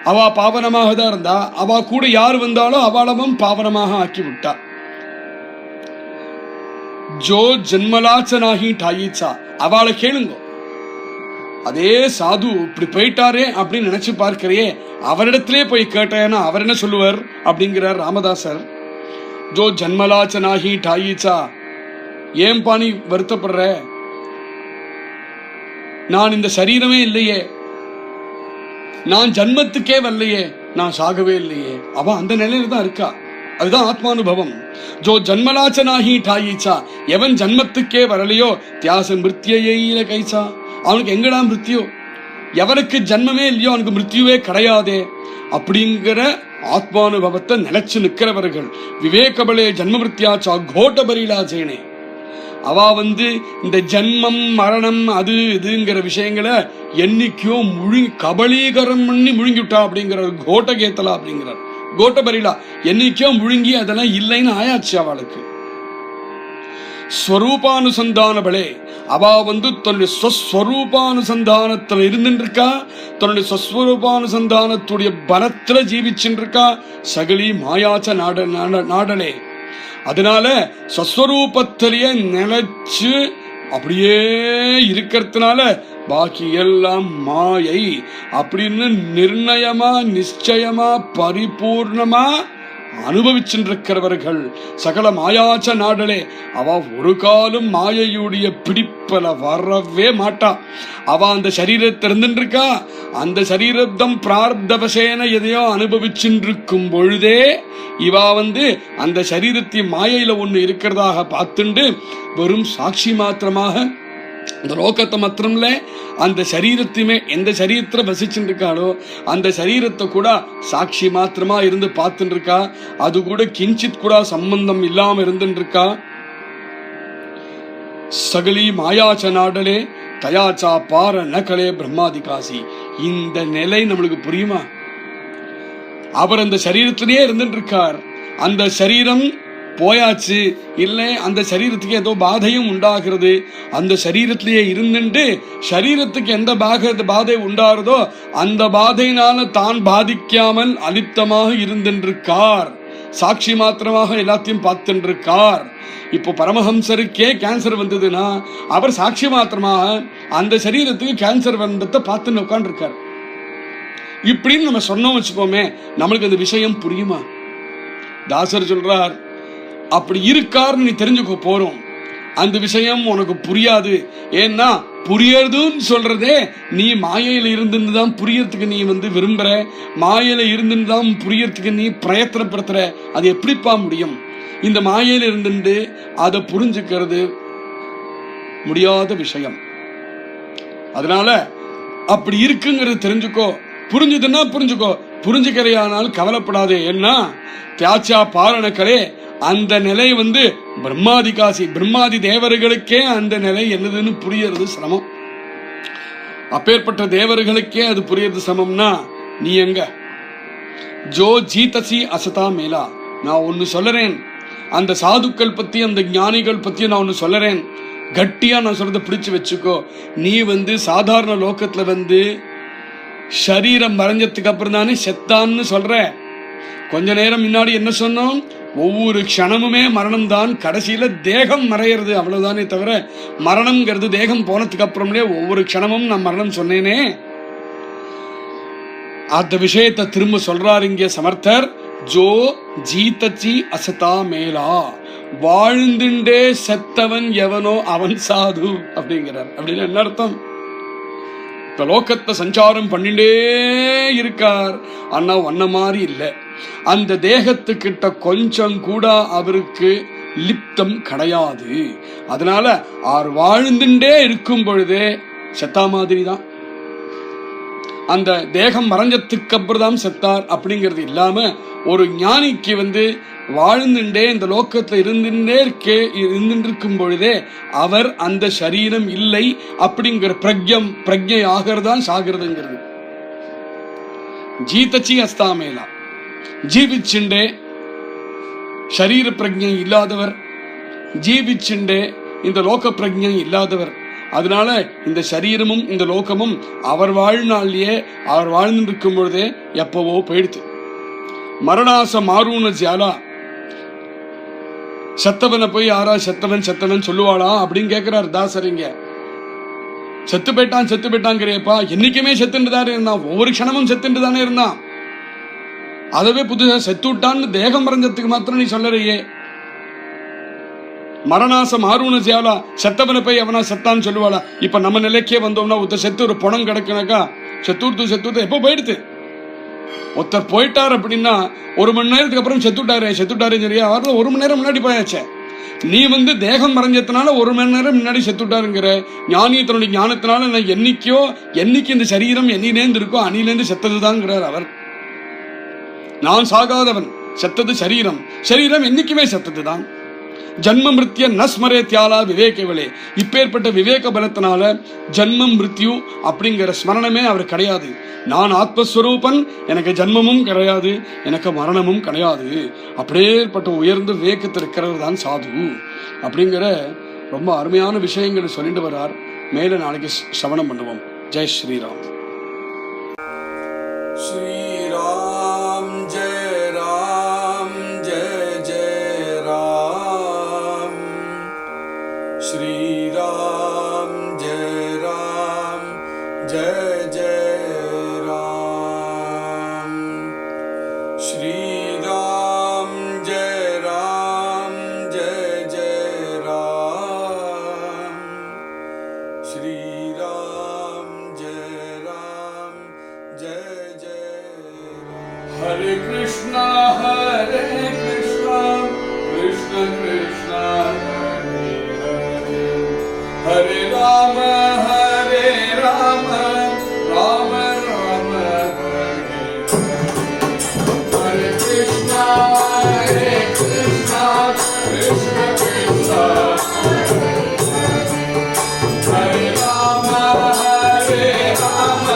அவ பாவனமாக தான் இருந்தா. அவ கூட யார் வந்தாலும் அவளவும் பாவனமாக ஆக்கி விட்டா. ஜோ ஜன்மலாச்சனாகி டாயிச்சா. அவளை கேளுங்க, அதே சாது இப்படி போயிட்டாரே அப்படின்னு நினைச்சு பார்க்கிறையே, அவரிடத்திலே போய் கேட்டேன்னா அவர் என்ன சொல்லுவார் அப்படிங்கிறார் ராமதாசர். ஜோ ஜன்மலாச்சனாகி டாயிச்சா. ஏன் பாணி வருத்தப்படுற? நான் இந்த சரீரமே இல்லையே, நான் ஜன்மத்துக்கே வரலையே, நான் சாகவே இல்லையே. அவ அந்த நிலையில தான் இருக்கா. அதுதான் ஆத்மானுபவம். ஜோ ஜன்மலாச்சனாகி டாயிச்சா. எவன் ஜன்மத்துக்கே வரலையோ தியாச மிருத்தியில கைசா. அவனுக்கு எங்கடா மிருத்யு? எவனுக்கு ஜன்மமே இல்லையோ அவனுக்கு மிருத்யுவே கிடையாதே. அப்படிங்கிற ஆத்மானுபவத்தை நினைச்சு நிற்கிறவர்கள் விவேகபலே ஜன்ம மிருத்யாச்சா கோட்ட பரிலா சேனே. அவ இந்த ஜன்மம் மரணம் அது இதுங்கிற விஷயங்களை என்னைக்கோ கபலீகரம் பண்ணி முழுங்கிவிட்டா அப்படிங்கிறார் கோட்டகேத்தலா அப்படிங்கிறார். கோட்டபரிலா என்னைக்கோ முழுங்கி அதெல்லாம் இல்லைன்னு ஆயாச்சு அவளுக்கு. ஸ்வரூபானுசந்தான பலே அவ தன்னுடைய ஸ்வரூபானுசந்தானத்துல இருந்துருக்கா, தன்னுடைய ஸ்வரூபானுசந்தானத்துடைய பலத்துல ஜீவிச்சுட்டு இருக்கா. சகலி மாயாச்ச நாடலே. அதனால ஸ்வரூபத்திலேயே நிலைச்சு அப்படியே இருக்கிறதுனால பாக்கி எல்லாம் மாயை அப்படின்னு நிர்ணயமா நிச்சயமா பரிபூர்ணமா அனுபவிச்சுருக்கிறவர்கள். சகல மாயாச்ச நாடலே. அவ ஒரு காலம் மாயையுடைய பிடிப்பல வரவே மாட்டா. அவ அந்த சரீரத்தை இருந்துருக்கா. அந்த சரீரத்தம் பிரார்த்தவசேன எதையோ அனுபவிச்சுருக்கும் பொழுதே இவ அந்த சரீரத்தை மாயையில ஒண்ணு இருக்கிறதாக பார்த்துண்டு வெறும் சாட்சி மாத்திரமாக இந்த லோகத்தை மாத்திரம்ல அந்த சரீரத்தையுமே எந்த சரீரத்துல வசிச்சுட்டு இருக்காளோ அந்த சரீரத்தை கூட சாட்சி மாத்திரமா இருந்து பார்த்துட்டு இருக்கா. அது கூட கிஞ்சித் கூட சம்பந்தம் இல்லாம இருந்துட்டு இருக்கா. சகலி மாயாச்ச நாடலே தயாச்சா பார நகலே பிரம்மாதிகாசி. இந்த நிலை நம்மளுக்கு புரியுமா? அவர் அந்த சரீரத்திலேயே இருந்துட்டு இருக்கார். அந்த சரீரம் போயாச்சு இல்லை, அந்த சரீரத்துக்கு ஏதோ பாதையும் உண்டாகிறது. அந்த சரீரத்திலேயே இருந்துட்டு சரீரத்துக்கு எந்த பாதை உண்டாகிறதோ அந்த பாதையினால தான் பாதிக்காமல் அலிப்தமாக இருந்திருக்கார். சாட்சி மாத்திரமாக எல்லாத்தையும் பார்த்துருக்கார். இப்போ பரமஹம்சருக்கே கேன்சர் வந்ததுன்னா அவர் சாட்சி மாத்திரமாக அந்த சரீரத்துக்கு கேன்சர் வந்ததை பார்த்துன்னு உட்காந்துருக்கார். இப்படின்னு நம்ம சொன்னோம் வச்சுக்கோமே, நம்மளுக்கு அந்த விஷயம் புரியுமா? தாசர் சொல்றார், அப்படி இருக்காருன்னு நீ தெரிஞ்சுக்க போறோம். அந்த விஷயம் உனக்கு புரியாது. ஏன்னா புரியறதுன்னு சொல்றதே நீ மாயையில இருந்துதான் புரியறதுக்கு நீ விரும்புற, மாயையில இருந்துதான் புரியறதுக்கு நீ பிரயத்தனப்படுத்துற. அது எப்படிப்பா முடியும்? இந்த மாயையில இருந்து அதை புரிஞ்சுக்கிறது முடியாத விஷயம். அதனால அப்படி இருக்குங்கிறது தெரிஞ்சுக்கோ. புரிஞ்சுதுன்னா புரிஞ்சுக்கோ, புரிஞ்சுக்கிறையானால் கவலைப்படாதே. ஏன்னா தியாச்சா பாரணக்கரே அந்த நிலை பிரம்மாதிகாசி, பிரம்மாதி தேவர்களுக்கே அந்த நிலை என்னதுன்னு புரியறது சிரமம். அப்பேற்பட்ட தேவர்களுக்கே அது புரியறது சிரமம்னா நீ எங்க? ஜோ ஜீதசி அசதா மேலா. நான் ஒன்னு சொல்லுறேன், அந்த சாதுக்கள் பத்தி அந்த ஞானிகள் பத்தி நான் ஒன்னு சொல்லுறேன். கட்டியா நான் சொல்றத பிடிச்சு வச்சுக்கோ. நீ சாதாரண லோகத்துல சரீரம் மறைஞ்சதுக்கு அப்புறம் தானே செத்தான்னு சொல்ற. கொஞ்ச நேரம் முன்னாடி என்ன சொன்னோம்? ஒவ்வொரு க்ஷணமுமே மரணம் தான். கடைசியில தேகம் மறையிறது, அவ்வளவுதானே தவிர மரணம்ங்கிறது தேகம் போனதுக்கு அப்புறமே ஒவ்வொரு க்ஷணமும் நான் மரணம் சொன்னேனே. அந்த விஷயத்தை திரும்ப சொல்றாரு இங்கே சமர்த்தர். ஜோ ஜீதச்சி அசதா மேலா, வாழ்ந்துண்டே செத்தவன் எவனோ அவன் சாது அப்படிங்கிறார். அப்படின்னு என்ன அர்த்தம்? இப்ப லோகத்தை சஞ்சாரம் பண்ணிட்டே இருக்கார், ஆனா ஒன்ன மாதிரி இல்லை. அந்த தேகத்துக்கிட்ட கொஞ்சம் கூட அவருக்கு லிப்தம் கிடையாது. அதனால அவர் வாழ்ந்துட்டே இருக்கும் பொழுதே செத்தா மாதிரி தான். அந்த தேகம் மறைஞ்சத்துக்கு அப்புறம் தான் செத்தார் அப்படிங்கிறது இல்லாம, ஒரு ஞானிக்கு வாழ்ந்துட்டே இந்த லோக்கத்துல இருந்துருக்கும் பொழுதே அவர் அந்த சரீரம் இல்லை அப்படிங்கிற பிரஜை ஆகிறதான் சாகிறதுங்கிறது. ஜீதச்சி அஸ்தாமேலா, ஜீவிச்சுண்டே ஷரீர பிரஜை இல்லாதவர், ஜீவிச்சுண்டே இந்த லோக பிரஜை இல்லாதவர். அதனால இந்த சரீரமும் இந்த லோகமும் அவர் வாழ்நாளிலேயே அவர் வாழ்ந்து இருக்கும் பொழுதே எப்பவோ போயிடுது. மரணாச மாரூன ஜாலா, செத்தவனை போய் யாரா செத்தவன் செத்தவன் சொல்லுவாளா அப்படின்னு கேட்கிறார் தாசரிங்க. செத்து போயிட்டாங்கிறப்பா, என்னைக்குமே செத்துட்டு தானே இருந்தான், ஒவ்வொரு க்ஷணமும் செத்துட்டு தானே இருந்தான். அதவே புதுசா செத்து விட்டான்னு தேகம் மறைஞ்சதுக்கு மாத்திரம் நீ சொல்லறையே. மரணாசம் ஆர்வன ஜியாலா, செத்தவனை போய் எவனா செத்தான்னு சொல்லுவாளா? இப்ப நம்ம நிலைக்கே வந்தோம்னா, ஒருத்தர் செத்து ஒரு பணம் கிடக்குனாக்கா செத்துடுத்து எப்போ போயிடுது. ஒருத்தர் போயிட்டார் அப்படின்னா 1 மணி நேரத்துக்கு அப்புறம் செத்துட்டாரு சரியா, அவர்ல 1 மணி நேரம் முன்னாடி போயாச்சே. நீ தேகம் மறைஞ்சதுனால 1 மணி நேரம் முன்னாடி செத்துட்டாருங்கிற. ஞானி தன்னுடைய ஞானத்தினால நான் என்னைக்கு இந்த சரீரம் என்னிலேந்து இருக்கோ அணிலேந்து செத்ததுதான்ங்கிறார் அவர். நான் சாகாதவன், செத்தது சரீரம், சரீரம் என்னைக்குமே செத்ததுதான். ஜன்ம மிருத்ய நஸ்மரே தியாலா விவேகவளே, இப்பேற்பட்ட விவேக பலத்தினால ஜன்மம் மிருத்யு அப்படிங்கிற ஸ்மரணமே அவர் கிடையாது. நான் ஆத்மஸ்வரூபன், எனக்கு ஜன்மமும் கிடையாது, எனக்கு மரணமும் கிடையாது. அப்படியேற்பட்ட உயர்ந்த விவேகத்தில் இருக்கிறவர் தான் சாது அப்படிங்கிற ரொம்ப அருமையான விஷயங்களை சொல்லிட்டு வர்றார். மேல நாளைக்கு சவணம் பண்ணுவோம். ஜெய் ஸ்ரீராம். ஸ்ரீராம் ஜெய ராம் ஜெய ஜெய ராம். ஸ்ரீராம் ஜெய ராம் ஜெய ஜெய ராம். ஸ்ரீராம் ஜெய ராம் ஜெய ஜெய ராம். ஸ்ரீராம் ஜெய ராம் ஜெய ஜெய ராம். ஹரே கிருஷ்ணா கிருஷ்ண கிருஷ்ணா ஹரே ஹரே, ஹரே ராம ராம ராம ஹரே ஹரே. ஹரே கிருஷ்ணா கிருஷ்ண கிருஷ்ணா ஹரே ராம ராம